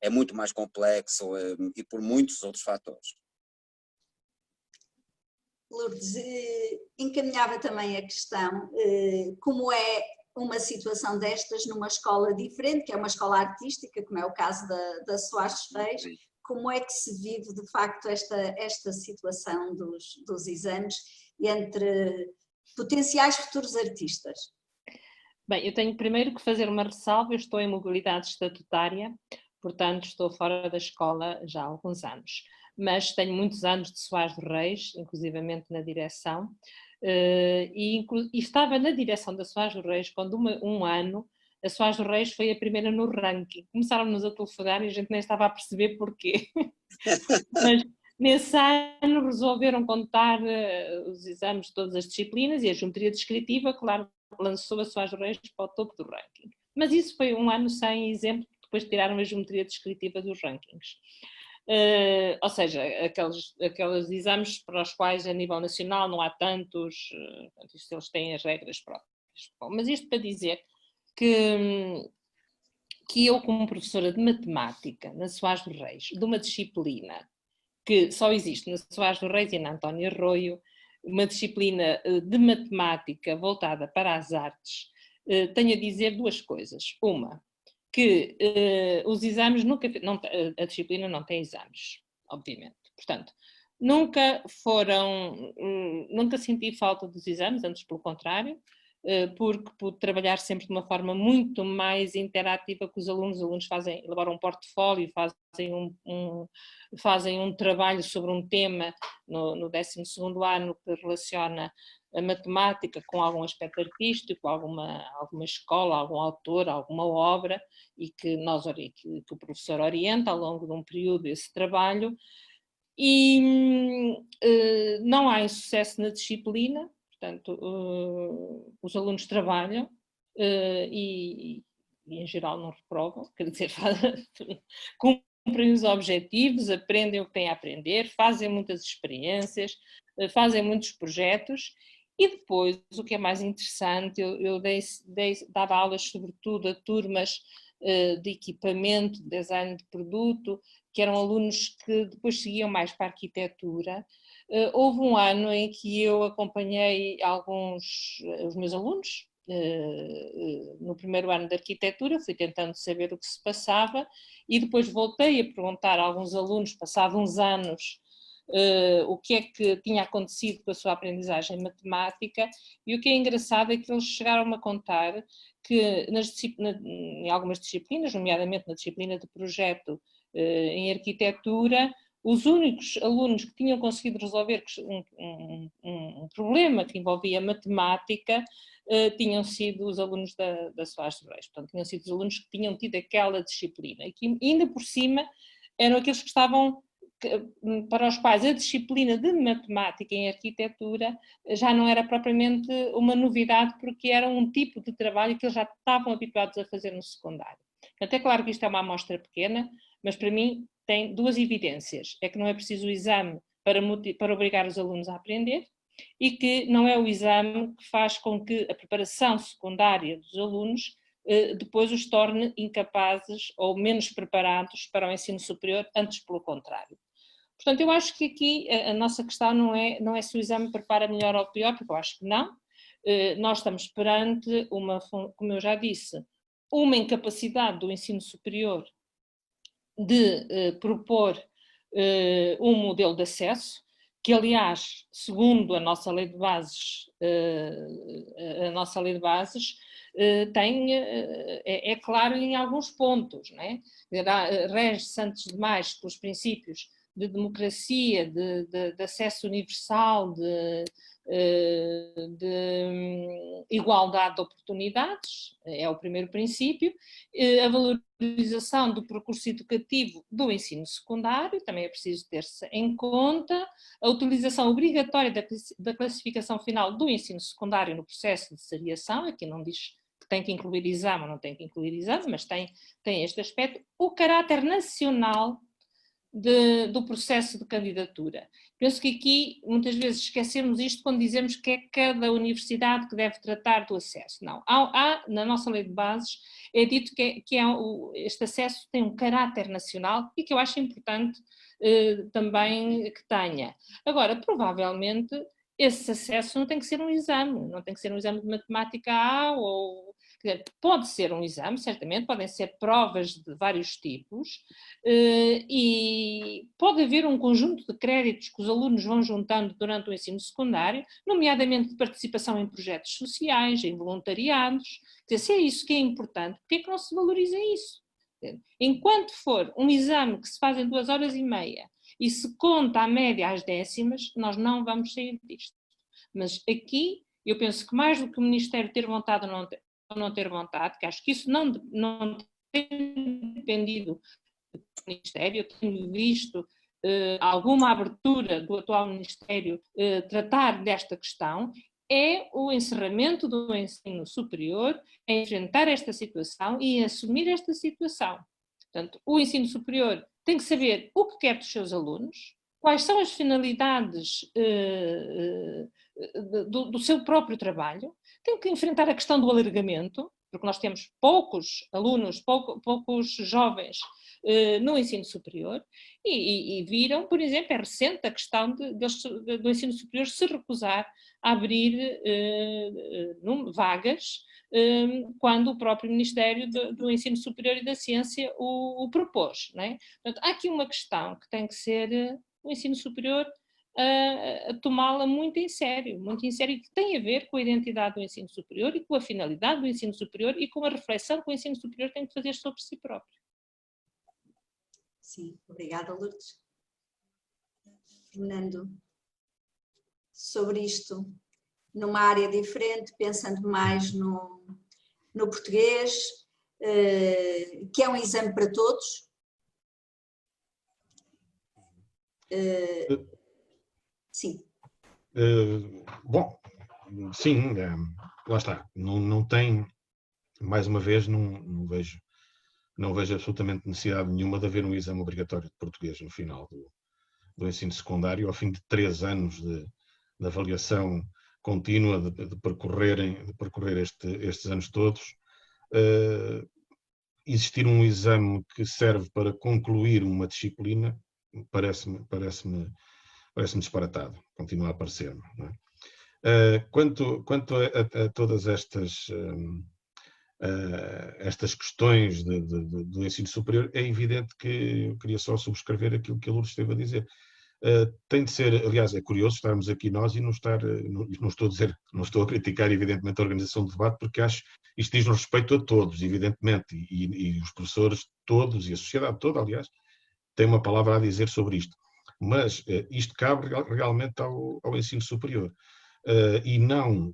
é muito mais complexo e por muitos outros fatores. Lourdes, encaminhava também a questão, como é uma situação destas numa escola diferente, que é uma escola artística, como é o caso da Soares Reis, como é que se vive de facto esta situação dos exames entre potenciais futuros artistas? Bem, eu tenho primeiro que fazer uma ressalva, eu estou em mobilidade estatutária, portanto estou fora da escola já há alguns anos, mas tenho muitos anos de Soares Reis, inclusivamente na direção, e estava na direção da Soares Reis quando um ano a Soares Reis foi a primeira no ranking. Começaram-nos a telefonar e a gente nem estava a perceber porquê. Mas nesse ano resolveram contar os exames de todas as disciplinas e a geometria descritiva, claro, lançou a Soares Reis para o topo do ranking. Mas isso foi um ano sem exemplo, depois tiraram a geometria descritiva dos rankings. Ou seja, aqueles exames para os quais a nível nacional não há tantos, eles têm as regras próprias. Bom, mas isto para dizer que eu, como professora de matemática na Soares dos Reis, de uma disciplina que só existe na Soares dos Reis e na António Arroio, uma disciplina de matemática voltada para as artes, tenho a dizer duas coisas. Uma, que os exames nunca... a disciplina não tem exames, obviamente. Portanto, nunca senti falta dos exames, antes pelo contrário, porque pude trabalhar sempre de uma forma muito mais interativa com os alunos. Os alunos elaboram um portfólio, fazem um trabalho sobre um tema no 12º ano que relaciona a matemática com algum aspecto artístico, alguma escola, algum autor, alguma obra, e que o professor orienta ao longo de um período esse trabalho. E não há insucesso na disciplina. Portanto, os alunos trabalham e em geral não reprovam, quer dizer, cumprem os objetivos, aprendem o que têm a aprender, fazem muitas experiências, fazem muitos projetos e depois, o que é mais interessante, eu dava aulas sobretudo a turmas de equipamento, de design de produto, que eram alunos que depois seguiam mais para a arquitetura. Houve um ano em que eu acompanhei os meus alunos, no primeiro ano de arquitetura, fui tentando saber o que se passava e depois voltei a perguntar a alguns alunos, passados uns anos, o que é que tinha acontecido com a sua aprendizagem matemática, e o que é engraçado é que eles chegaram a contar que em algumas disciplinas, nomeadamente na disciplina de projeto em arquitetura, os únicos alunos que tinham conseguido resolver um problema que envolvia matemática tinham sido os alunos da Soares Reis. Portanto, tinham sido os alunos que tinham tido aquela disciplina e que ainda por cima eram aqueles que estavam, para os quais a disciplina de matemática em arquitetura já não era propriamente uma novidade, porque era um tipo de trabalho que eles já estavam habituados a fazer no secundário. Portanto, é claro que isto é uma amostra pequena, mas para mim tem duas evidências. É que não é preciso o exame para obrigar os alunos a aprender e que não é o exame que faz com que a preparação secundária dos alunos depois os torne incapazes ou menos preparados para o ensino superior, antes pelo contrário. Portanto, eu acho que aqui a nossa questão não é se o exame prepara melhor ou pior, porque eu acho que não. Nós estamos perante como eu já disse, uma incapacidade do ensino superior de propor um modelo de acesso, que aliás, segundo a nossa lei de bases, é claro em alguns pontos, não é? Rege-se antes de mais pelos princípios de democracia, de acesso universal, de igualdade de oportunidades, é o primeiro princípio. A valorização do percurso educativo do ensino secundário, também é preciso ter-se em conta. A utilização obrigatória da classificação final do ensino secundário no processo de seriação, aqui não diz que tem que incluir exame ou não tem que incluir exame, mas tem este aspecto. O caráter nacional do processo de candidatura. Penso que aqui muitas vezes esquecemos isto quando dizemos que é cada universidade que deve tratar do acesso. Não, na nossa lei de bases é dito que este acesso tem um caráter nacional e que eu acho importante também que tenha. Agora, provavelmente, esse acesso não tem que ser um exame, não tem que ser um exame de matemática A ou... Pode ser um exame, certamente, podem ser provas de vários tipos e pode haver um conjunto de créditos que os alunos vão juntando durante o ensino secundário, nomeadamente de participação em projetos sociais, em voluntariados. Quer dizer, se é isso que é importante, por que é que não se valoriza isso? Enquanto for um exame que se faz em 2h30 e se conta a média às décimas, nós não vamos sair disto. Mas aqui, eu penso que mais do que o Ministério ter vontade ou não ter vontade, que acho que isso não tem dependido do Ministério, eu tenho visto alguma abertura do atual Ministério tratar desta questão, é o encerramento do ensino superior, é enfrentar esta situação e assumir esta situação. Portanto, o ensino superior tem que saber o que quer dos seus alunos, quais são as finalidades do seu próprio trabalho, tem que enfrentar a questão do alargamento, porque nós temos poucos alunos, poucos jovens no ensino superior, e viram, por exemplo, é recente a questão do ensino superior se recusar a abrir vagas quando o próprio Ministério do Ensino Superior e da Ciência o propôs. Não é? Portanto, há aqui uma questão que tem que ser o ensino superior a tomá-la muito em sério, e que tem a ver com a identidade do ensino superior e com a finalidade do ensino superior e com a reflexão que o ensino superior tem que fazer sobre si próprio. Sim, obrigada, Lourdes. Fernando, sobre isto, numa área diferente, pensando mais no português, que é um exame para todos. Sim. Bom, sim, lá está. Não tem, mais uma vez, não vejo absolutamente necessidade nenhuma de haver um exame obrigatório de português no final do ensino secundário, ao fim de 3 anos de avaliação contínua, de percorrer estes anos todos. Existir um exame que serve para concluir uma disciplina parece-me disparatado, continua a parecer-me. Não é? Quanto a todas estas questões do ensino superior, é evidente que eu queria só subscrever aquilo que a Lourdes esteve a dizer. Tem de ser, aliás, é curioso estarmos aqui nós e não estou a criticar evidentemente a organização do debate, porque acho que isto diz-nos respeito a todos, evidentemente, e os professores todos e a sociedade toda, aliás, têm uma palavra a dizer sobre isto. Mas isto cabe realmente ao ensino superior. E não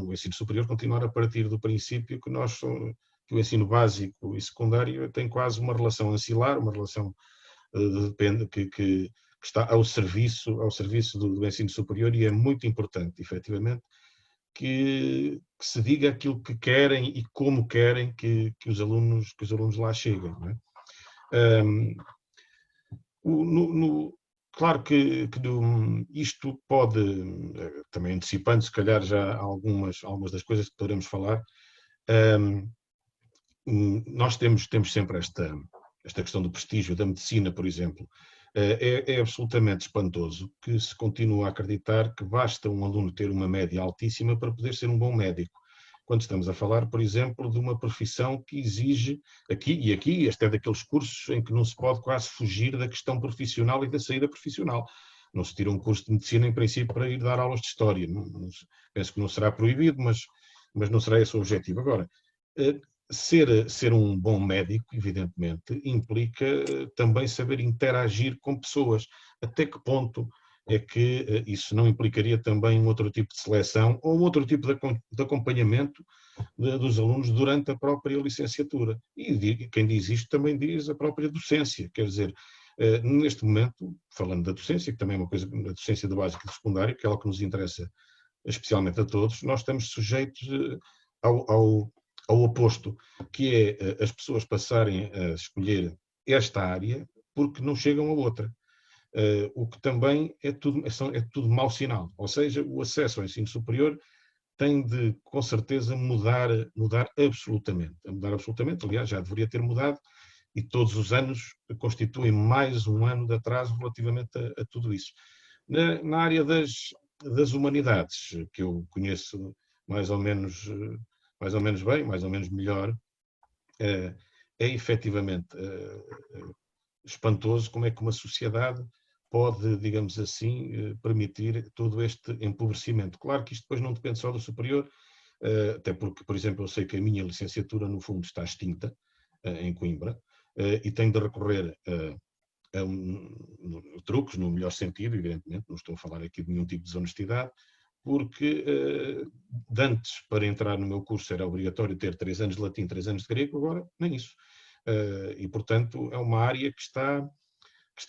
o ensino superior continuar a partir do princípio que o ensino básico e secundário tem quase uma relação ancilar, uma relação que está ao serviço do ensino superior, e é muito importante, efetivamente, que se diga aquilo que querem e como querem que os alunos lá cheguem. Não é? Claro que isto pode, também antecipando se calhar já algumas das coisas que poderemos falar, nós temos sempre esta questão do prestígio da medicina, por exemplo. É absolutamente espantoso que se continue a acreditar que basta um aluno ter uma média altíssima para poder ser um bom médico, quando estamos a falar, por exemplo, de uma profissão que exige, aqui, este é daqueles cursos em que não se pode quase fugir da questão profissional e da saída profissional. Não se tira um curso de medicina, em princípio, para ir dar aulas de história. Penso que não será proibido, mas não será esse o objetivo. Agora, ser um bom médico, evidentemente, implica também saber interagir com pessoas. Até que ponto é que isso não implicaria também um outro tipo de seleção ou outro tipo de acompanhamento dos alunos durante a própria licenciatura? E quem diz isto também diz a própria docência. Quer dizer, neste momento, falando da docência, que também é uma coisa, da docência de básico e de secundário, que é algo que nos interessa especialmente a todos, nós estamos sujeitos ao oposto, que é as pessoas passarem a escolher esta área porque não chegam a outra. O que também é tudo mau sinal. Ou seja, o acesso ao ensino superior tem de, com certeza, mudar absolutamente. Aliás, já deveria ter mudado, e todos os anos constituem mais um ano de atraso relativamente a tudo isso. Na área das humanidades, que eu conheço mais ou menos bem, mais ou menos melhor, é efetivamente espantoso como é que uma sociedade pode, digamos assim, permitir todo este empobrecimento. Claro que isto depois não depende só do superior, até porque, por exemplo, eu sei que a minha licenciatura, no fundo, está extinta em Coimbra, e tenho de recorrer a truques, no melhor sentido, evidentemente, não estou a falar aqui de nenhum tipo de desonestidade, porque de antes, para entrar no meu curso, era obrigatório ter 3 anos de latim, 3 anos de grego, agora nem isso. E, portanto, é uma área que está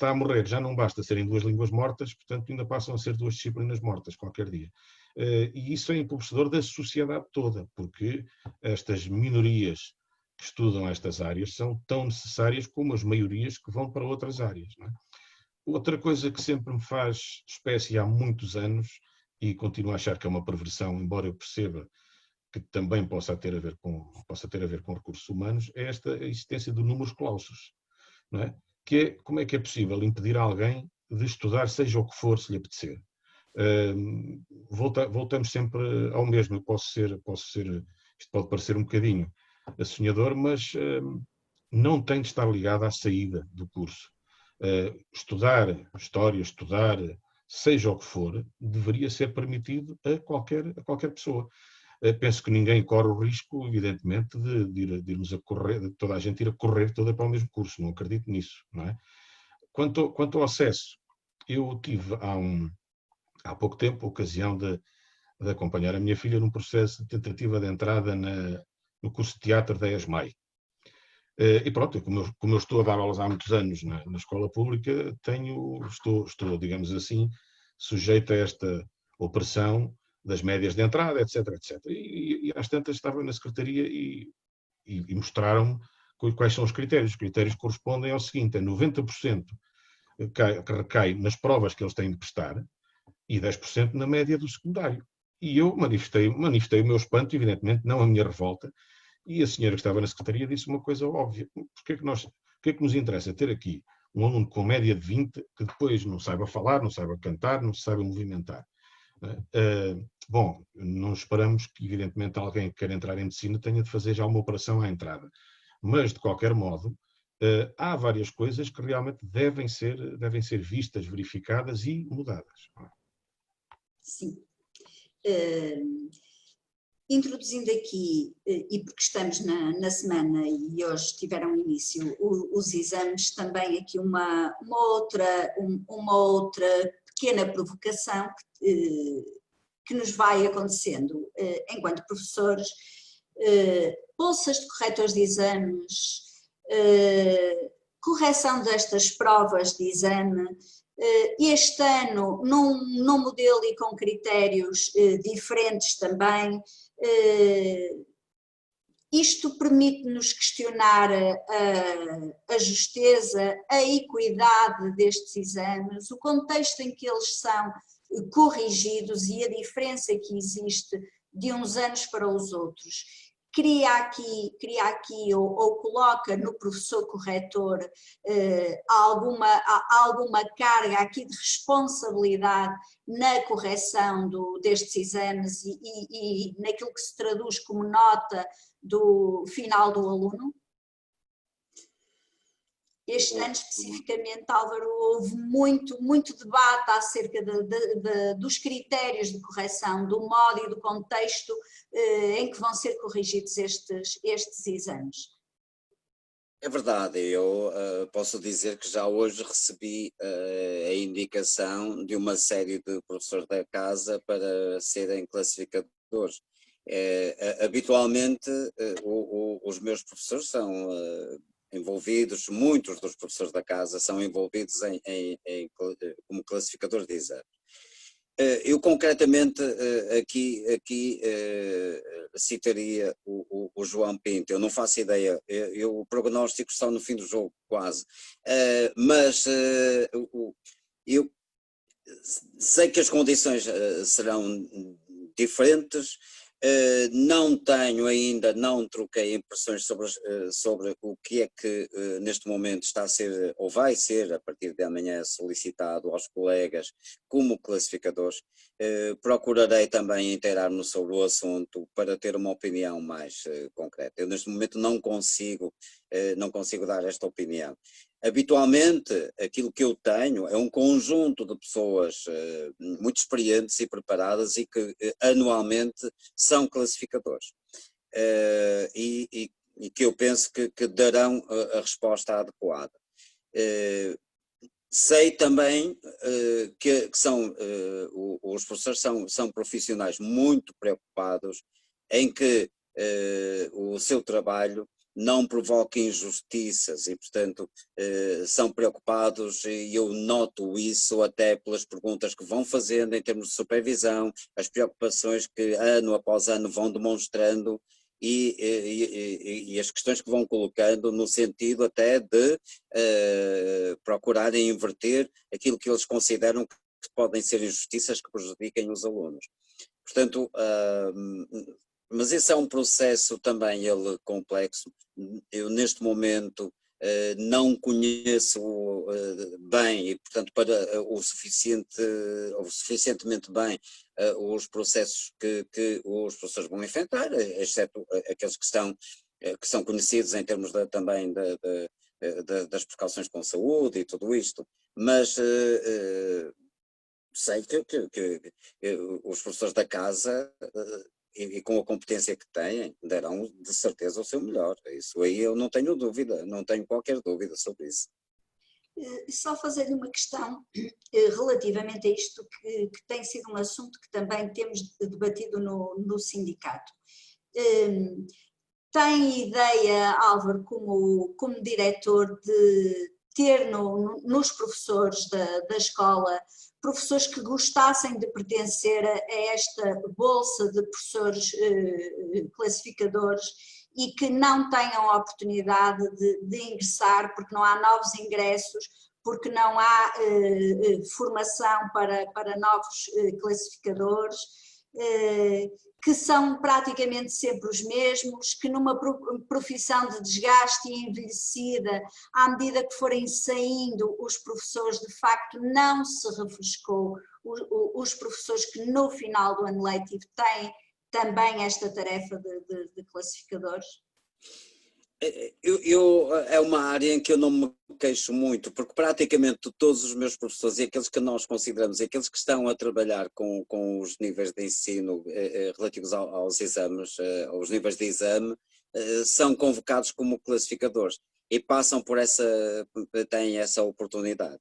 a morrer. Já não basta serem 2 línguas mortas, portanto, ainda passam a ser 2 disciplinas mortas qualquer dia. E isso é empobrecedor da sociedade toda, porque estas minorias que estudam estas áreas são tão necessárias como as maiorias que vão para outras áreas. Não é? Outra coisa que sempre me faz espécie há muitos anos, e continuo a achar que é uma perversão, embora eu perceba que também possa ter a ver com recursos humanos, é esta existência de números clausos. Não é? Como é que é possível impedir alguém de estudar, seja o que for, se lhe apetecer? Voltamos sempre ao mesmo. Isto pode parecer um bocadinho sonhador, mas não tem de estar ligado à saída do curso. Estudar história, seja o que for, deveria ser permitido a qualquer pessoa. Penso que ninguém corre o risco, evidentemente, de irmos a correr, de toda a gente ir a correr toda para o mesmo curso. Não acredito nisso, não é? Quanto ao acesso, eu tive há pouco tempo a ocasião de acompanhar a minha filha num processo de tentativa de entrada no curso de teatro da ESMAI. E pronto, como eu estou a dar aulas há muitos anos na escola pública, estou, digamos assim, sujeito a esta opressão das médias de entrada, etc, etc. E às tantas estava na secretaria e mostraram-me quais são os critérios. Os critérios correspondem ao seguinte: é 90% que recai nas provas que eles têm de prestar e 10% na média do secundário. E eu manifestei o meu espanto, evidentemente, não a minha revolta, e a senhora que estava na secretaria disse uma coisa óbvia: porque é que nos interessa ter aqui um aluno com média de 20 que depois não saiba falar, não saiba cantar, não se saiba movimentar? Bom, não esperamos que, evidentemente, alguém que quer entrar em medicina tenha de fazer já uma operação à entrada, mas, de qualquer modo, há várias coisas que realmente devem ser vistas, verificadas e mudadas. Sim. Introduzindo aqui, e porque estamos na semana e hoje tiveram início os exames, também aqui uma outra pequena provocação que nos vai acontecendo enquanto professores: bolsas de corretores de exames, correção destas provas de exame, este ano num modelo e com critérios diferentes também. Isto permite-nos questionar a justeza, a equidade destes exames, o contexto em que eles são corrigidos e a diferença que existe de uns anos para os outros. Cria aqui ou coloca no professor corretor alguma carga aqui de responsabilidade na correção destes exames e naquilo que se traduz como nota do final do aluno? Este ano especificamente, Álvaro, houve muito debate acerca dos critérios de correção, do modo e do contexto em que vão ser corrigidos estes exames. É verdade, eu posso dizer que já hoje recebi a indicação de uma série de professores da casa para serem classificadores. Habitualmente os meus professores são envolvidos, muitos dos professores da casa são envolvidos como classificadores de exames. Eu concretamente aqui citaria o João Pinto. Eu não faço ideia, o prognóstico está no fim do jogo quase, mas eu sei que as condições serão diferentes. Não troquei impressões sobre o que é que neste momento está a ser, ou vai ser, a partir de amanhã, solicitado aos colegas como classificadores. Procurarei também inteirar-me sobre o assunto para ter uma opinião mais concreta. Eu neste momento não consigo dar esta opinião. Habitualmente, aquilo que eu tenho é um conjunto de pessoas muito experientes e preparadas e que anualmente são classificadores. E que eu penso que darão a resposta adequada. Sei também que os professores são profissionais muito preocupados em que o seu trabalho não provoca injustiças e, portanto, são preocupados, e eu noto isso até pelas perguntas que vão fazendo em termos de supervisão, as preocupações que ano após ano vão demonstrando e as questões que vão colocando no sentido até de procurarem inverter aquilo que eles consideram que podem ser injustiças que prejudiquem os alunos. Portanto, mas esse é um processo também ele complexo. Eu neste momento não conheço bem e, portanto, para suficientemente bem os processos que os professores vão enfrentar, exceto aqueles que são conhecidos em termos também das precauções com saúde e tudo isto, mas sei que os professores da casa e com a competência que têm, darão de certeza o seu melhor. Isso aí eu não tenho dúvida, não tenho qualquer dúvida sobre isso. Só fazer-lhe uma questão relativamente a isto, que tem sido um assunto que também temos debatido no sindicato. Tem ideia, Álvaro, como diretor, de ter nos professores da escola professores que gostassem de pertencer a esta bolsa de professores classificadores e que não tenham a oportunidade de ingressar porque não há novos ingressos, porque não há formação para novos classificadores, que são praticamente sempre os mesmos, que numa profissão de desgaste e envelhecida, à medida que forem saindo os professores, de facto não se refrescou os professores que no final do ano letivo têm também esta tarefa de classificadores? É uma área em que eu não me queixo muito, porque praticamente todos os meus professores e aqueles que nós consideramos, aqueles que estão a trabalhar com os níveis de ensino relativos aos exames, aos níveis de exame, são convocados como classificadores e passam por têm essa oportunidade.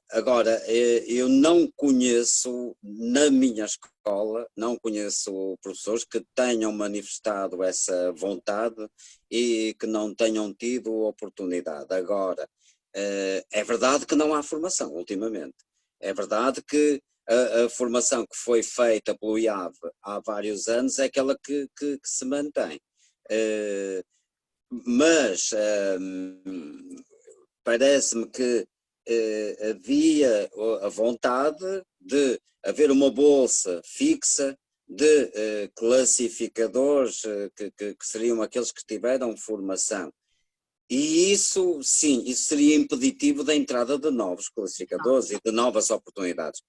Agora, eu não conheço na minha escola, não conheço professores que tenham manifestado essa vontade e que não tenham tido oportunidade. Agora, é verdade que não há formação ultimamente, é verdade que a formação que foi feita pelo IAV há vários anos é aquela que se mantém, mas parece-me que havia a vontade de haver uma bolsa fixa de classificadores que seriam aqueles que tiveram formação. E isso, sim, isso seria impeditivo da entrada de novos classificadores e de novas oportunidades.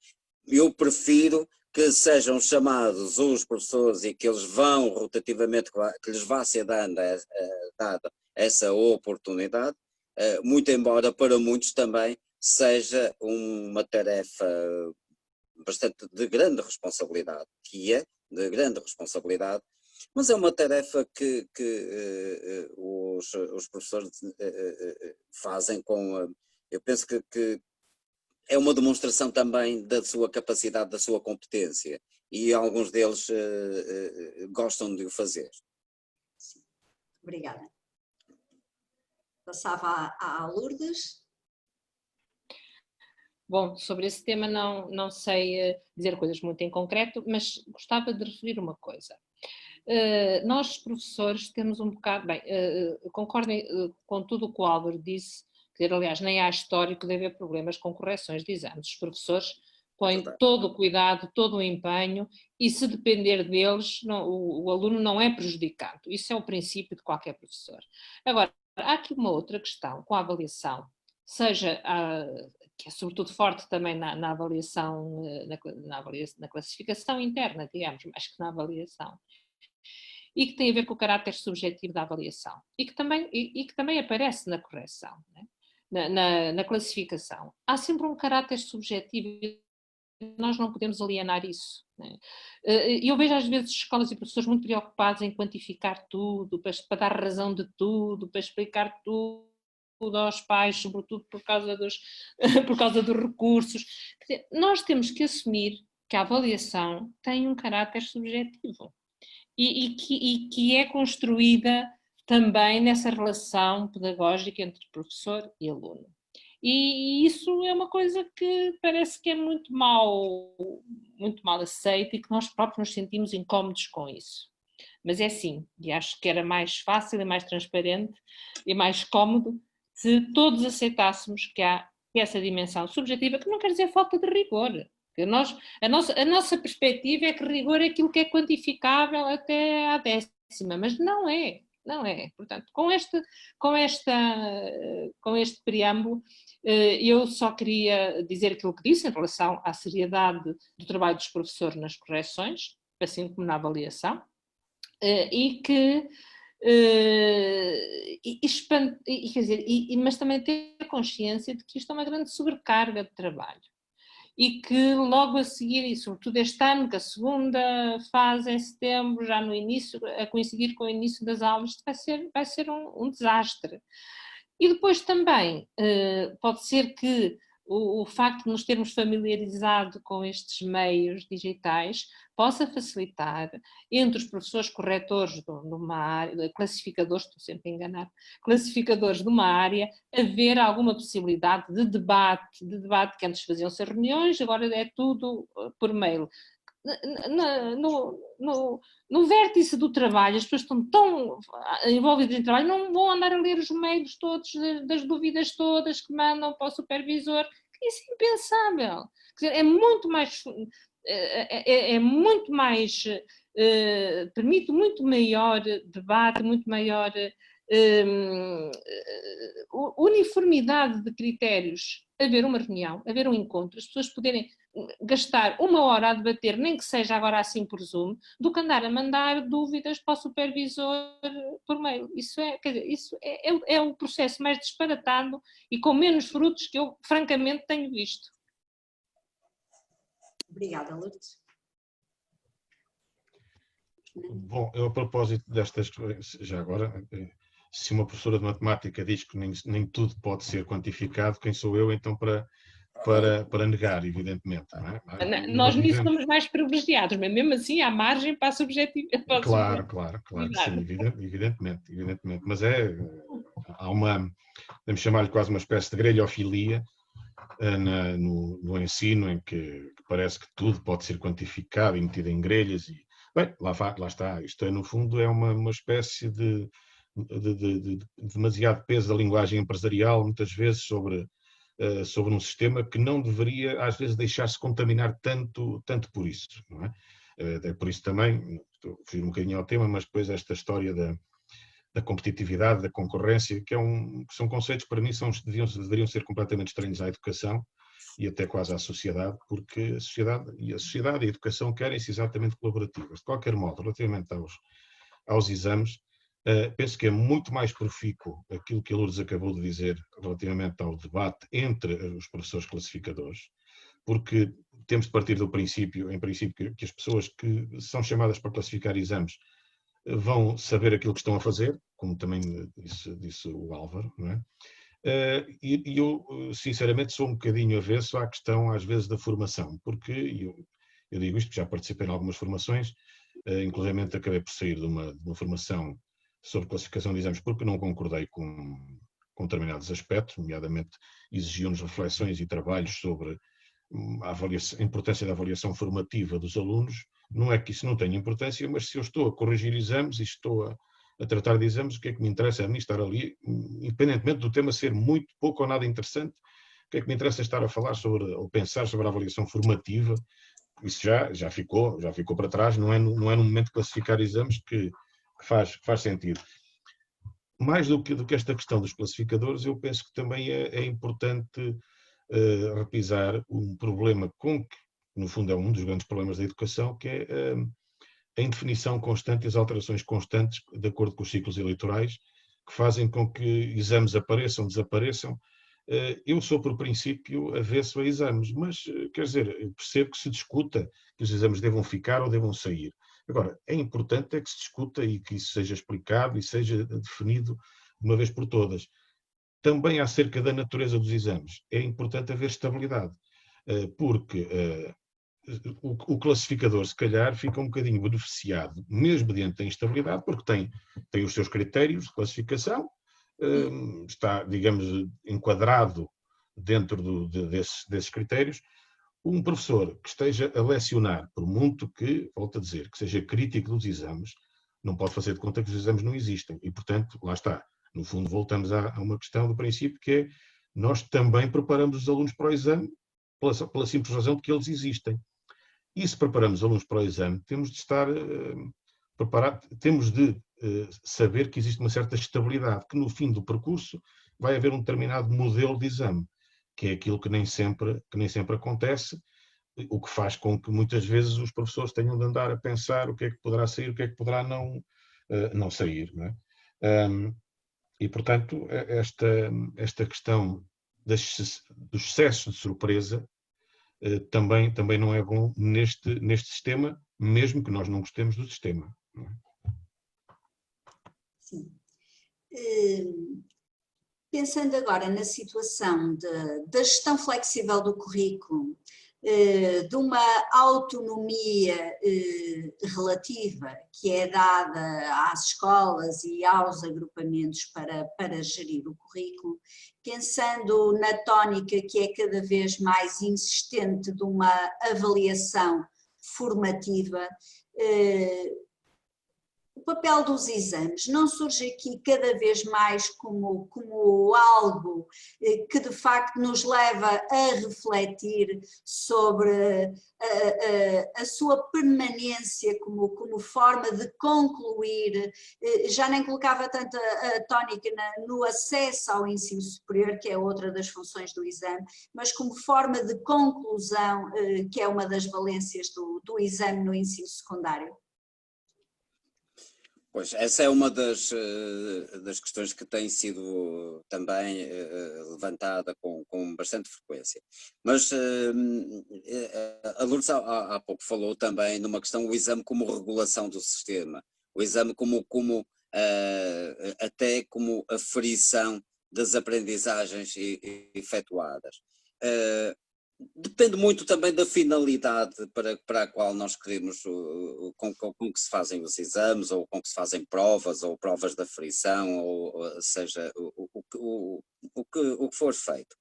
Eu prefiro que sejam chamados os professores e que eles vão rotativamente, que lhes vá ser dada essa oportunidade, muito embora para muitos também seja uma tarefa bastante de grande responsabilidade, de grande responsabilidade, mas é uma tarefa que os professores fazem eu penso que é uma demonstração também da sua capacidade, da sua competência, e alguns deles gostam de o fazer. Sim. Obrigada. Passava à Lourdes. Bom, sobre esse tema não sei dizer coisas muito em concreto, mas gostava de referir uma coisa. Nós, professores, temos um bocado... Bem, concordo com tudo o que o Álvaro disse, quer dizer, aliás, nem há histórico de haver problemas com correções de exames. Os professores põem todo o cuidado, todo o empenho, e se depender deles, o aluno não é prejudicado. Isso é o princípio de qualquer professor. Agora, há aqui uma outra questão com a avaliação, seja que é sobretudo forte também na avaliação, na classificação interna, digamos, mais que na avaliação, e que tem a ver com o caráter subjetivo da avaliação, e que também aparece na correção, né? na classificação. Há sempre um caráter subjetivo, nós não podemos alienar isso, né? Eu vejo às vezes escolas e professores muito preocupados em quantificar tudo, para dar razão de tudo, para explicar tudo aos pais, sobretudo por causa dos recursos. Quer dizer, nós temos que assumir que a avaliação tem um caráter subjetivo e que é construída também nessa relação pedagógica entre professor e aluno. E isso é uma coisa que parece que é muito mal aceita e que nós próprios nos sentimos incómodos com isso. Mas é assim, e acho que era mais fácil e mais transparente e mais cómodo se todos aceitássemos que há essa dimensão subjetiva, que não quer dizer falta de rigor. A nossa perspectiva é que rigor é aquilo que é quantificável até à décima, mas não é. Portanto, com este preâmbulo, eu só queria dizer aquilo que disse em relação à seriedade do trabalho dos professores nas correções, assim como na avaliação, mas também ter consciência de que isto é uma grande sobrecarga de trabalho. E que logo a seguir, e sobretudo este ano, que a segunda fase em setembro, já no início, a coincidir com o início das aulas, vai ser um desastre. E depois também pode ser que o facto de nos termos familiarizado com estes meios digitais possa facilitar entre os professores corretores de uma área, classificadores, estou sempre a enganar, classificadores de uma área, haver alguma possibilidade de debate que antes faziam-se reuniões, agora é tudo por mail. No vértice do trabalho, as pessoas estão tão envolvidas em trabalho, não vão andar a ler os mails todos, das dúvidas todas que mandam para o supervisor. Isso é impensável. Quer dizer, permite muito maior debate, muito maior uniformidade de critérios, haver uma reunião, haver um encontro, as pessoas poderem gastar uma hora a debater, nem que seja agora assim por Zoom, do que andar a mandar dúvidas para o supervisor por mail. Isso é o processo mais disparatado e com menos frutos que eu, francamente, tenho visto. Obrigada, Lourdes. Bom, eu, a propósito destas, já agora, se uma professora de matemática diz que nem tudo pode ser quantificado, quem sou eu então para negar, evidentemente. Não é? Nós nisso somos mais privilegiados, mas mesmo assim há margem para a subjetividade. Claro, sim, evidentemente. Mas há podemos chamar-lhe quase uma espécie de grelhofilia no ensino, em que parece que tudo pode ser quantificado e metido em grelhas. Bem, lá está. Isto no fundo é uma espécie de demasiado peso da linguagem empresarial, muitas vezes sobre um sistema que não deveria, às vezes, deixar-se contaminar tanto por isso. Não é? É por isso também, estou a fugir um bocadinho ao tema, mas depois esta história da competitividade, da concorrência, que são conceitos que para mim deveriam ser completamente estranhos à educação e até quase à sociedade, porque a sociedade e a educação querem-se exatamente colaborativas. De qualquer modo, relativamente aos exames, penso que é muito mais profícuo aquilo que a Lourdes acabou de dizer relativamente ao debate entre os professores classificadores, porque temos de partir do princípio, que as pessoas que são chamadas para classificar exames vão saber aquilo que estão a fazer, como também disse o Álvaro, não é? E eu, sinceramente, sou um bocadinho avesso à questão, às vezes, da formação, porque eu digo isto, que já participei em algumas formações, inclusive acabei por sair de uma formação sobre classificação de exames, porque não concordei com com determinados aspectos, nomeadamente exigiam-nos reflexões e trabalhos sobre a importância da avaliação formativa dos alunos. Não é que isso não tenha importância, mas se eu estou a corrigir exames e estou a tratar de exames, o que é que me interessa a mim estar ali, independentemente do tema ser muito, pouco ou nada interessante, o que é que me interessa estar a falar sobre, ou pensar sobre a avaliação formativa? Isso já ficou para trás, não é no momento de classificar exames que faz sentido. Mais do que esta questão dos classificadores, eu penso que também é importante repisar um problema que, no fundo, é um dos grandes problemas da educação, que é a indefinição constante e as alterações constantes de acordo com os ciclos eleitorais, que fazem com que exames apareçam, desapareçam. Eu sou, por princípio, avesso a exames, mas, quer dizer, percebo que se discuta que os exames devam ficar ou devam sair. Agora, é importante que se discuta e que isso seja explicado e seja definido de uma vez por todas. Também acerca da natureza dos exames, é importante haver estabilidade, porque o classificador, se calhar, fica um bocadinho beneficiado, mesmo mediante a instabilidade, porque tem os seus critérios de classificação, está, digamos, enquadrado dentro desses critérios. Um professor que esteja a lecionar, por muito que, volto a dizer, que seja crítico dos exames, não pode fazer de conta que os exames não existem. E, portanto, lá está. No fundo, voltamos a uma questão do princípio, que é nós também preparamos os alunos para o exame pela simples razão de que eles existem. E se preparamos os alunos para o exame, temos de estar preparados, temos de saber que existe uma certa estabilidade, que no fim do percurso vai haver um determinado modelo de exame, que é aquilo que nem sempre acontece, o que faz com que muitas vezes os professores tenham de andar a pensar o que é que poderá sair, o que é que poderá não sair. Não é? E, portanto, esta questão dos excessos de surpresa também não é bom neste sistema, mesmo que nós não gostemos do sistema. Não é? Sim. Pensando agora na situação da gestão flexível do currículo, de uma autonomia relativa que é dada às escolas e aos agrupamentos para gerir o currículo, pensando na tónica que é cada vez mais insistente de uma avaliação formativa, o papel dos exames não surge aqui cada vez mais como algo que de facto nos leva a refletir sobre a sua permanência como forma de concluir, já nem colocava tanto a tónica no acesso ao ensino superior, que é outra das funções do exame, mas como forma de conclusão, que é uma das valências do exame no ensino secundário. Pois, essa é uma das questões que tem sido também levantada com bastante frequência. Mas a Lourdes há pouco falou também numa questão, o exame como regulação do sistema, o exame até como aferição das aprendizagens efetuadas. Depende muito também da finalidade para a qual nós queremos, com que se fazem os exames, ou com que se fazem provas, ou provas de aferição, ou seja, o que for feito.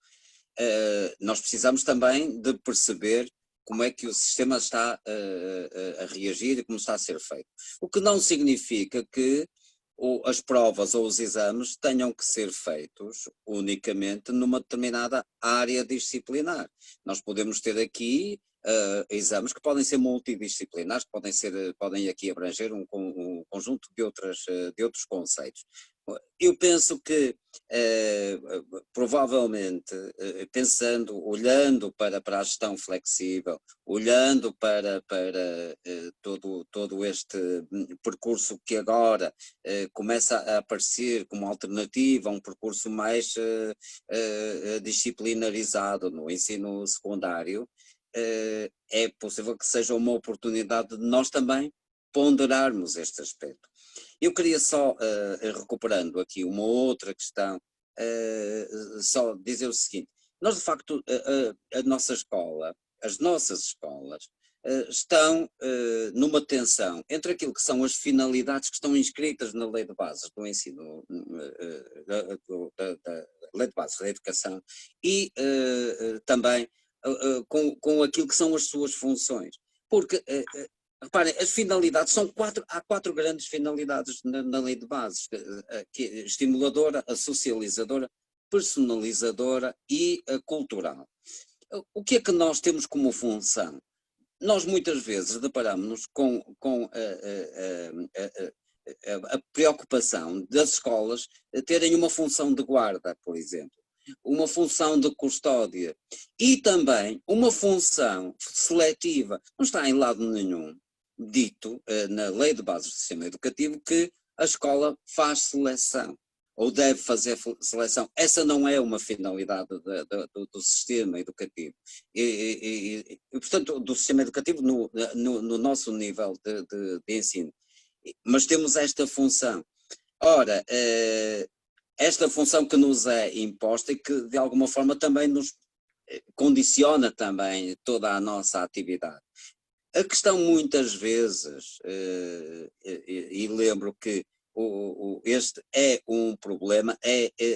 Nós precisamos também de perceber como é que o sistema está a reagir e como está a ser feito. O que não significa que as provas ou os exames tenham que ser feitos unicamente numa determinada área disciplinar. Nós podemos ter aqui exames que podem ser multidisciplinares, que podem aqui abranger um conjunto de outros conceitos. Eu penso que, provavelmente, olhando para a gestão flexível, olhando para todo este percurso que agora começa a aparecer como alternativa a um percurso mais disciplinarizado no ensino secundário, é possível que seja uma oportunidade de nós também ponderarmos este aspecto. Eu queria só, recuperando aqui uma outra questão, só dizer o seguinte: nós de facto, a nossa escola, as nossas escolas, estão numa tensão entre aquilo que são as finalidades que estão inscritas na Lei de Bases do Ensino, da Lei de Bases da Educação, e também com aquilo que são as suas funções. Porque, reparem, as finalidades há 4 grandes finalidades na Lei de Bases, que é estimuladora, a socializadora, personalizadora e a cultural. O que é que nós temos como função? Nós muitas vezes deparamos-nos com a preocupação das escolas terem uma função de guarda, por exemplo, uma função de custódia e também uma função seletiva. Não está em lado nenhum dito na Lei de Bases do Sistema Educativo que a escola faz seleção ou deve fazer seleção. Essa não é uma finalidade do sistema educativo. E, portanto, do sistema educativo no nosso nível de ensino. Mas temos esta função. Ora, esta função que nos é imposta e que de alguma forma também nos condiciona também toda a nossa atividade. A questão muitas vezes, e lembro que este é um problema,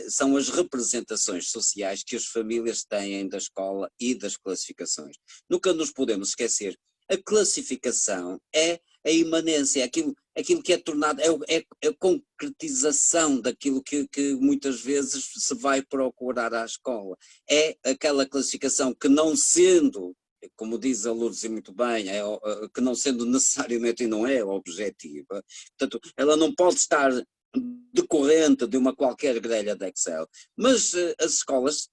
são as representações sociais que as famílias têm da escola e das classificações. Nunca nos podemos esquecer, a classificação é a imanência, aquilo que é tornado, é a concretização daquilo que muitas vezes se vai procurar à escola. É aquela classificação que não sendo, como diz a Lourdes muito bem, que não sendo necessariamente e não é objetiva, portanto, ela não pode estar decorrente de uma qualquer grelha de Excel, mas as escolas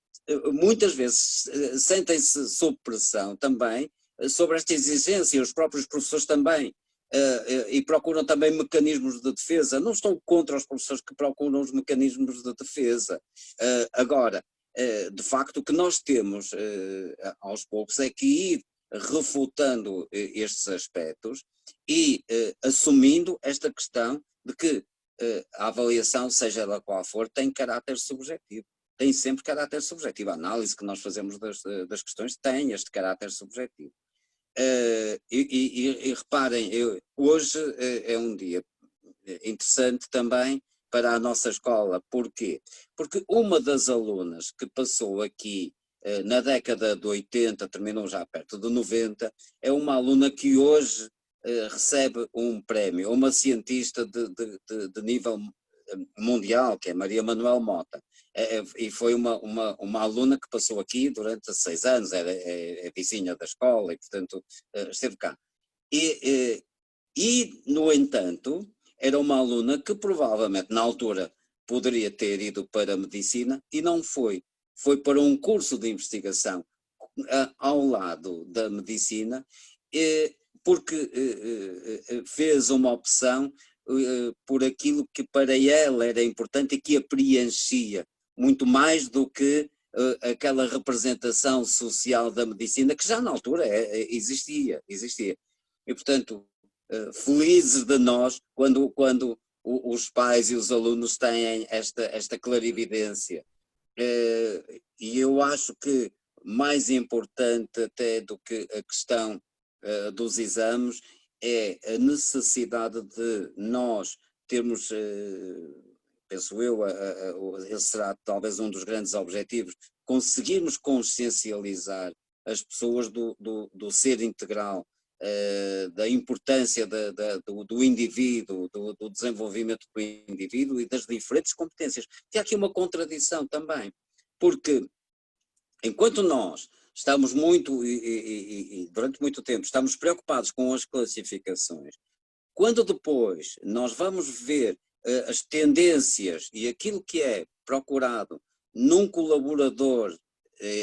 muitas vezes sentem-se sob pressão também sobre esta exigência, os próprios professores também, e procuram também mecanismos de defesa. Não estou contra os professores que procuram os mecanismos de defesa. Agora, de facto, o que nós temos aos poucos é que ir refutando estes aspectos e assumindo esta questão de que a avaliação, seja ela qual for, tem caráter subjetivo. Tem sempre caráter subjetivo. A análise que nós fazemos das questões tem este caráter subjetivo. E reparem, hoje é um dia interessante também para a nossa escola. Porquê? Porque uma das alunas que passou aqui na década de 80, terminou já perto de 90, é uma aluna que hoje recebe um prémio, uma cientista de nível mundial, que é Maria Manuel Mota, e foi uma aluna que passou aqui durante 6 anos, é vizinha da escola e, portanto, esteve cá. E, no entanto, era uma aluna que provavelmente, na altura, poderia ter ido para a medicina e não foi. Foi para um curso de investigação ao lado da medicina, porque fez uma opção por aquilo que para ela era importante e que a preenchia, muito mais do que aquela representação social da medicina, que já na altura existia. E, portanto, felizes de nós quando os pais e os alunos têm esta clarividência. E eu acho que mais importante até do que a questão dos exames é a necessidade de nós termos, penso eu, esse será talvez um dos grandes objetivos, conseguirmos consciencializar as pessoas do ser integral, da importância do indivíduo, do desenvolvimento do indivíduo e das diferentes competências. Tem aqui uma contradição também, porque enquanto nós estamos muito, e durante muito tempo, estamos preocupados com as classificações, quando depois nós vamos ver as tendências e aquilo que é procurado num colaborador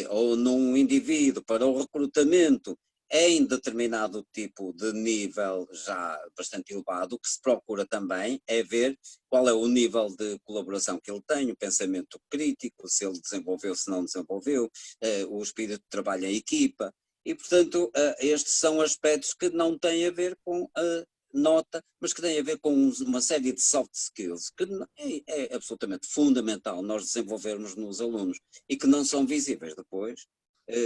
ou num indivíduo para o recrutamento em determinado tipo de nível já bastante elevado, o que se procura também é ver qual é o nível de colaboração que ele tem, o pensamento crítico, se ele desenvolveu, se não desenvolveu, o espírito de trabalho em equipa, e portanto estes são aspectos que não têm a ver com a nota, mas que têm a ver com uma série de soft skills, que é absolutamente fundamental nós desenvolvermos nos alunos, e que não são visíveis depois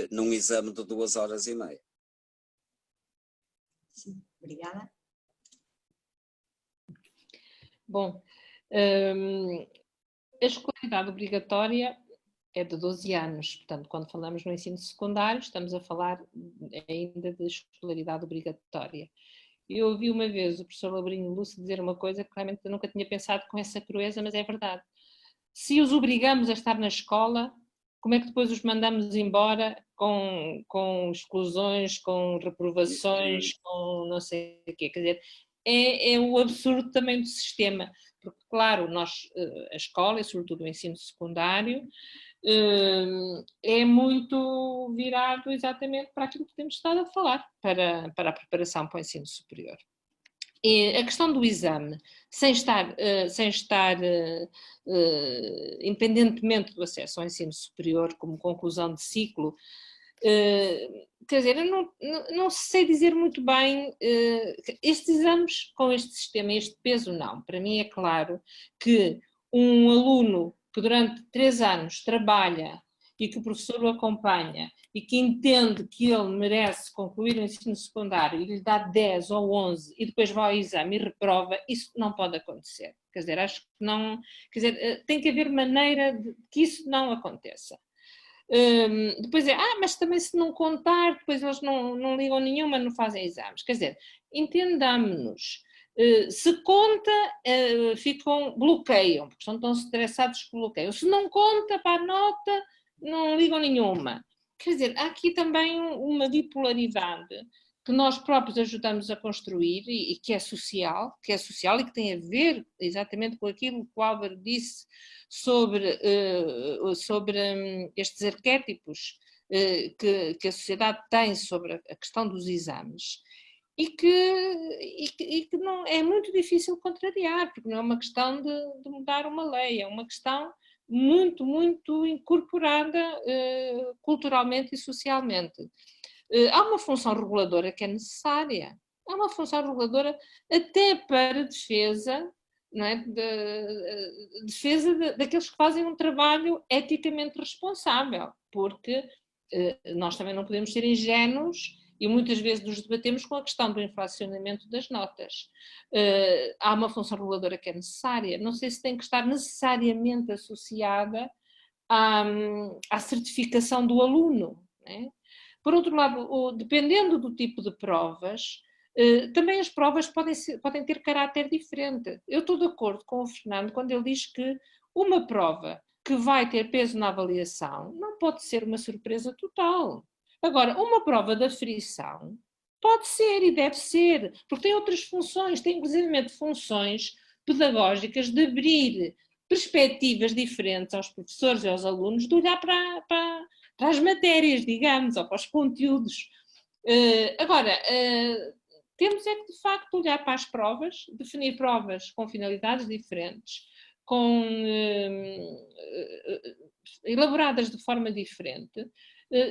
num exame de 2 horas e meia. Sim, obrigada. Bom, a escolaridade obrigatória é de 12 anos, portanto, quando falamos no ensino secundário, estamos a falar ainda de escolaridade obrigatória. Eu ouvi uma vez o professor Labrinho Lúcio dizer uma coisa que realmente eu nunca tinha pensado com essa crueza, mas é verdade. Se os obrigamos a estar na escola, como é que depois os mandamos embora com exclusões, com reprovações, com não sei o quê? Quer dizer, é o absurdo também do sistema, porque, claro, a escola, e sobretudo o ensino secundário, é muito virado exatamente para aquilo que temos estado a falar, para a preparação para o ensino superior. E a questão do exame, sem estar independentemente do acesso ao ensino superior como conclusão de ciclo, quer dizer, eu não sei dizer muito bem, estes exames com este sistema, este peso não. Para mim é claro que um aluno que durante 3 anos trabalha e que o professor o acompanha e que entende que ele merece concluir o ensino secundário e lhe dá 10 ou 11 e depois vai ao exame e reprova, isso não pode acontecer. Quer dizer, acho que não, quer dizer, tem que haver maneira de que isso não aconteça. Depois mas também se não contar, depois eles não ligam nenhuma, não fazem exames. Quer dizer, entendamos-nos. Se conta, bloqueiam, porque estão tão estressados que bloqueiam. Se não conta para a nota, não ligam nenhuma. Quer dizer, há aqui também uma bipolaridade que nós próprios ajudamos a construir e que é social e que tem a ver exatamente com aquilo que o Álvaro disse sobre estes arquétipos que a sociedade tem sobre a questão dos exames e que não, é muito difícil contrariar, porque não é uma questão de mudar uma lei, é uma questão muito, muito incorporada culturalmente e socialmente. Há uma função reguladora que é necessária, há uma função reguladora até para defesa, não é? Defesa daqueles que fazem um trabalho eticamente responsável, porque nós também não podemos ser ingênuos e muitas vezes nos debatemos com a questão do inflacionamento das notas. Há uma função reguladora que é necessária, não sei se tem que estar necessariamente associada à certificação do aluno, não é? Por outro lado, dependendo do tipo de provas, também as provas podem ter caráter diferente. Eu estou de acordo com o Fernando quando ele diz que uma prova que vai ter peso na avaliação não pode ser uma surpresa total. Agora, uma prova de aferição pode ser e deve ser, porque tem outras funções, tem inclusive funções pedagógicas de abrir perspectivas diferentes aos professores e aos alunos de olhar para as matérias, digamos, ou para os conteúdos. Agora, temos é que, de facto, olhar para as provas, definir provas com finalidades diferentes, elaboradas de forma diferente,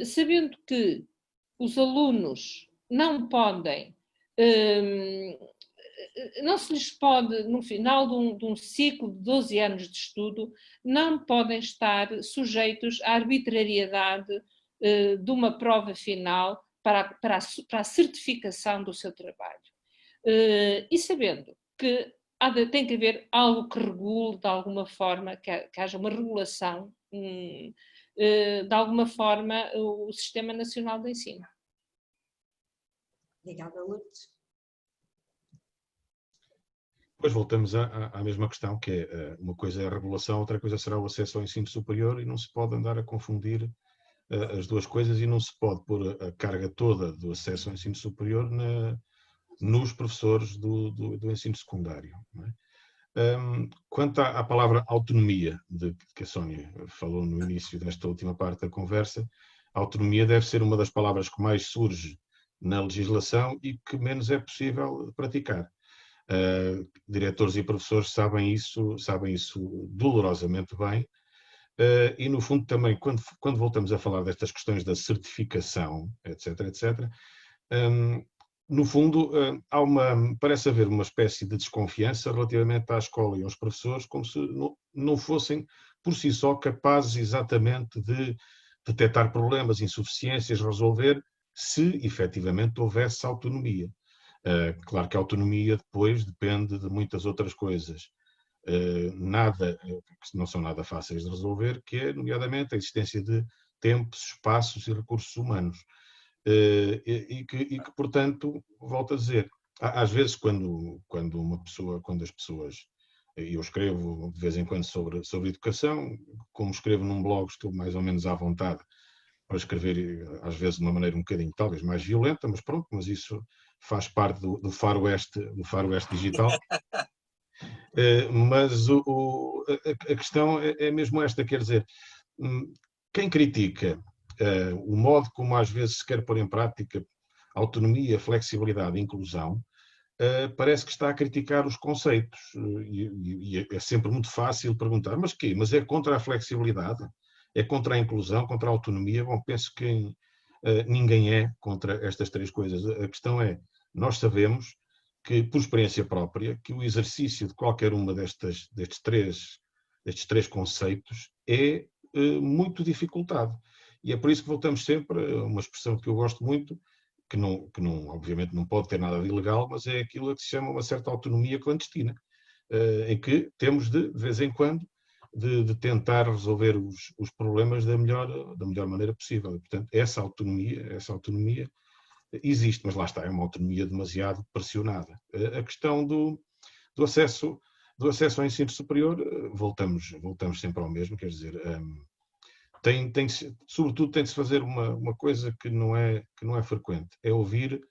sabendo que os alunos não podem, não se lhes pode, no final de um ciclo de 12 anos de estudo, não podem estar sujeitos à arbitrariedade de uma prova final para a certificação do seu trabalho. E sabendo que tem que haver algo que regule de alguma forma, que haja uma regulação, de alguma forma, o Sistema Nacional de Ensino. Obrigada, Lourdes. Depois voltamos à mesma questão, que é uma coisa é a regulação, outra coisa será o acesso ao ensino superior e não se pode andar a confundir as duas coisas e não se pode pôr a carga toda do acesso ao ensino superior nos professores do ensino secundário. Não é? Quanto à palavra autonomia, que a Sónia falou no início desta última parte da conversa, a autonomia deve ser uma das palavras que mais surge na legislação e que menos é possível praticar. Diretores e professores sabem isso dolorosamente bem, e no fundo também, quando voltamos a falar destas questões da certificação, etc., no fundo parece haver uma espécie de desconfiança relativamente à escola e aos professores, como se não fossem por si só capazes exatamente de detectar problemas, insuficiências, resolver, se efetivamente houvesse autonomia. Claro que a autonomia depois depende de muitas outras coisas, que não são nada fáceis de resolver, que é, nomeadamente, a existência de tempos, espaços e recursos humanos. E que, portanto, volto a dizer, às vezes quando as pessoas, eu escrevo de vez em quando sobre educação, como escrevo num blog, estou mais ou menos à vontade para escrever, às vezes de uma maneira um bocadinho, talvez mais violenta, mas pronto, mas isso faz parte do faroeste digital. Mas a questão é mesmo esta, quer dizer, quem critica o modo como às vezes se quer pôr em prática autonomia, flexibilidade e inclusão, parece que está a criticar os conceitos. E é sempre muito fácil perguntar, mas quê? Mas é contra a flexibilidade? É contra a inclusão, contra a autonomia? Bom, penso que ninguém é contra estas três coisas. A questão é, nós sabemos que, por experiência própria, que o exercício de qualquer uma destes três conceitos é muito dificultado. E é por isso que voltamos sempre a uma expressão que eu gosto muito, que obviamente não pode ter nada de ilegal, mas é aquilo que se chama uma certa autonomia clandestina, em que temos de vez em quando, de tentar resolver os problemas da melhor maneira possível. E, portanto, essa autonomia existe, mas lá está, é uma autonomia demasiado pressionada. A questão do acesso ao ensino superior, voltamos sempre ao mesmo, quer dizer, sobretudo tem de se fazer uma coisa que não é frequente, é ouvir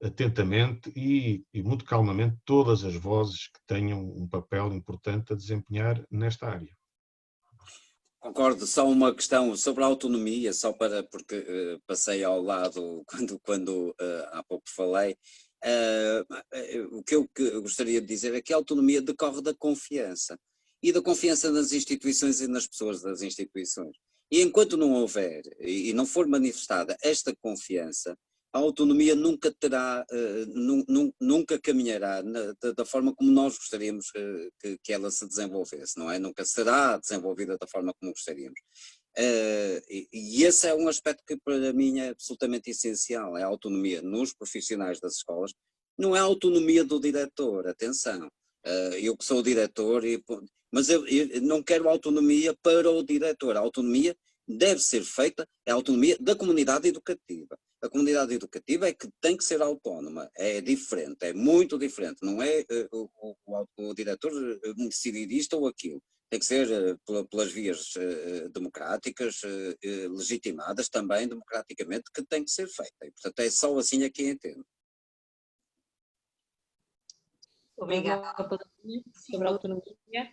atentamente e muito calmamente todas as vozes que tenham um papel importante a desempenhar nesta área. Concordo, só uma questão sobre a autonomia, porque passei ao lado quando há pouco falei. O que eu gostaria de dizer é que a autonomia decorre da confiança, e da confiança nas instituições e nas pessoas das instituições. E enquanto não houver e não for manifestada esta confiança, a autonomia nunca caminhará da forma como nós gostaríamos que ela se desenvolvesse, não é? Nunca será desenvolvida da forma como gostaríamos. E esse é um aspecto que para mim é absolutamente essencial, é a autonomia nos profissionais das escolas. Não é a autonomia do diretor, atenção, eu que sou o diretor, mas eu não quero autonomia para o diretor, a autonomia deve ser feita, é a autonomia da comunidade educativa. A comunidade educativa é que tem que ser autónoma, é diferente, é muito diferente, não é o diretor decidir isto ou aquilo, tem que ser pelas vias democráticas, legitimadas também democraticamente, que tem que ser feita, e portanto é só assim aqui entendo. Obrigada. Sobre a autonomia,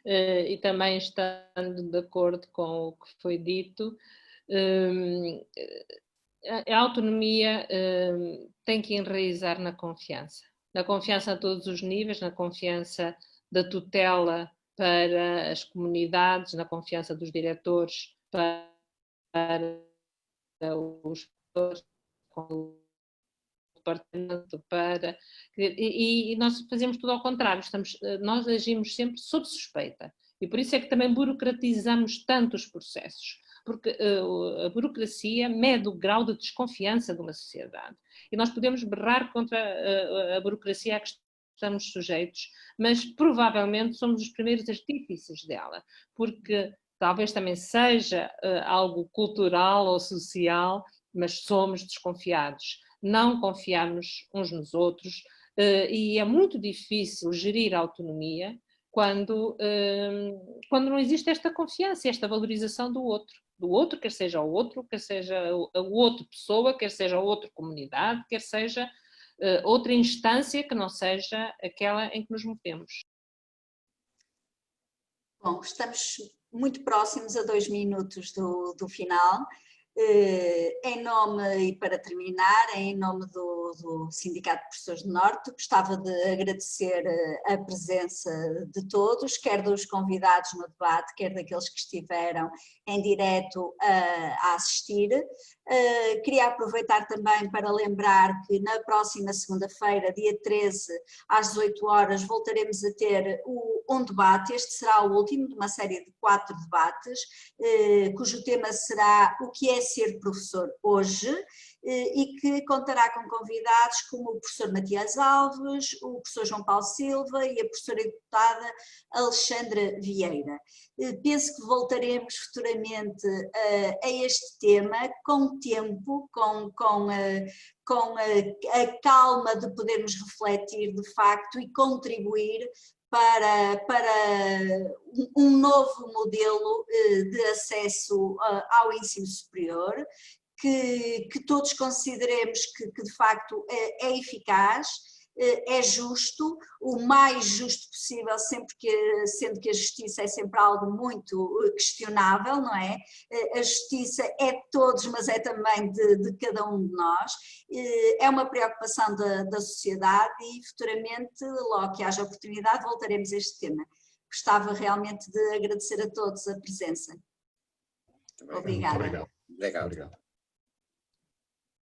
e também estando de acordo com o que foi dito, a autonomia tem que enraizar na confiança a todos os níveis, na confiança da tutela para as comunidades, na confiança dos diretores para os professores, com o departamento e nós fazemos tudo ao contrário, nós agimos sempre sob suspeita, e por isso é que também burocratizamos tanto os processos, porque a burocracia mede o grau de desconfiança de uma sociedade, e nós podemos berrar contra a burocracia a que estamos sujeitos, mas provavelmente somos os primeiros artífices dela, porque talvez também seja algo cultural ou social, mas somos desconfiados, não confiamos uns nos outros, e é muito difícil gerir a autonomia quando não existe esta confiança, esta valorização do outro, quer seja o outro, quer seja a outra pessoa, quer seja a outra comunidade, quer seja outra instância que não seja aquela em que nos movemos. Bom, estamos muito próximos a 2 minutos do final. Em nome, e para terminar, em nome do Sindicato de Professores do Norte, gostava de agradecer a presença de todos, quer dos convidados no debate, quer daqueles que estiveram em direto a assistir. Queria aproveitar também para lembrar que na próxima segunda-feira, dia 13, às 18 horas, voltaremos a ter o um debate, este será o último de uma série de 4 debates, cujo tema será o que é ser professor hoje, e que contará com convidados como o professor Matias Alves, o professor João Paulo Silva e a professora e deputada Alexandra Vieira. Penso que voltaremos futuramente a este tema com tempo, com a calma de podermos refletir de facto e contribuir para um novo modelo de acesso ao ensino superior, que todos consideremos que de facto é eficaz, é justo, o mais justo possível, sendo que a justiça é sempre algo muito questionável, não é? A justiça é de todos, mas é também de cada um de nós, é uma preocupação da sociedade e futuramente, logo que haja oportunidade, voltaremos a este tema. Gostava realmente de agradecer a todos a presença. Muito Obrigada. Muito obrigado. Obrigado. Obrigado.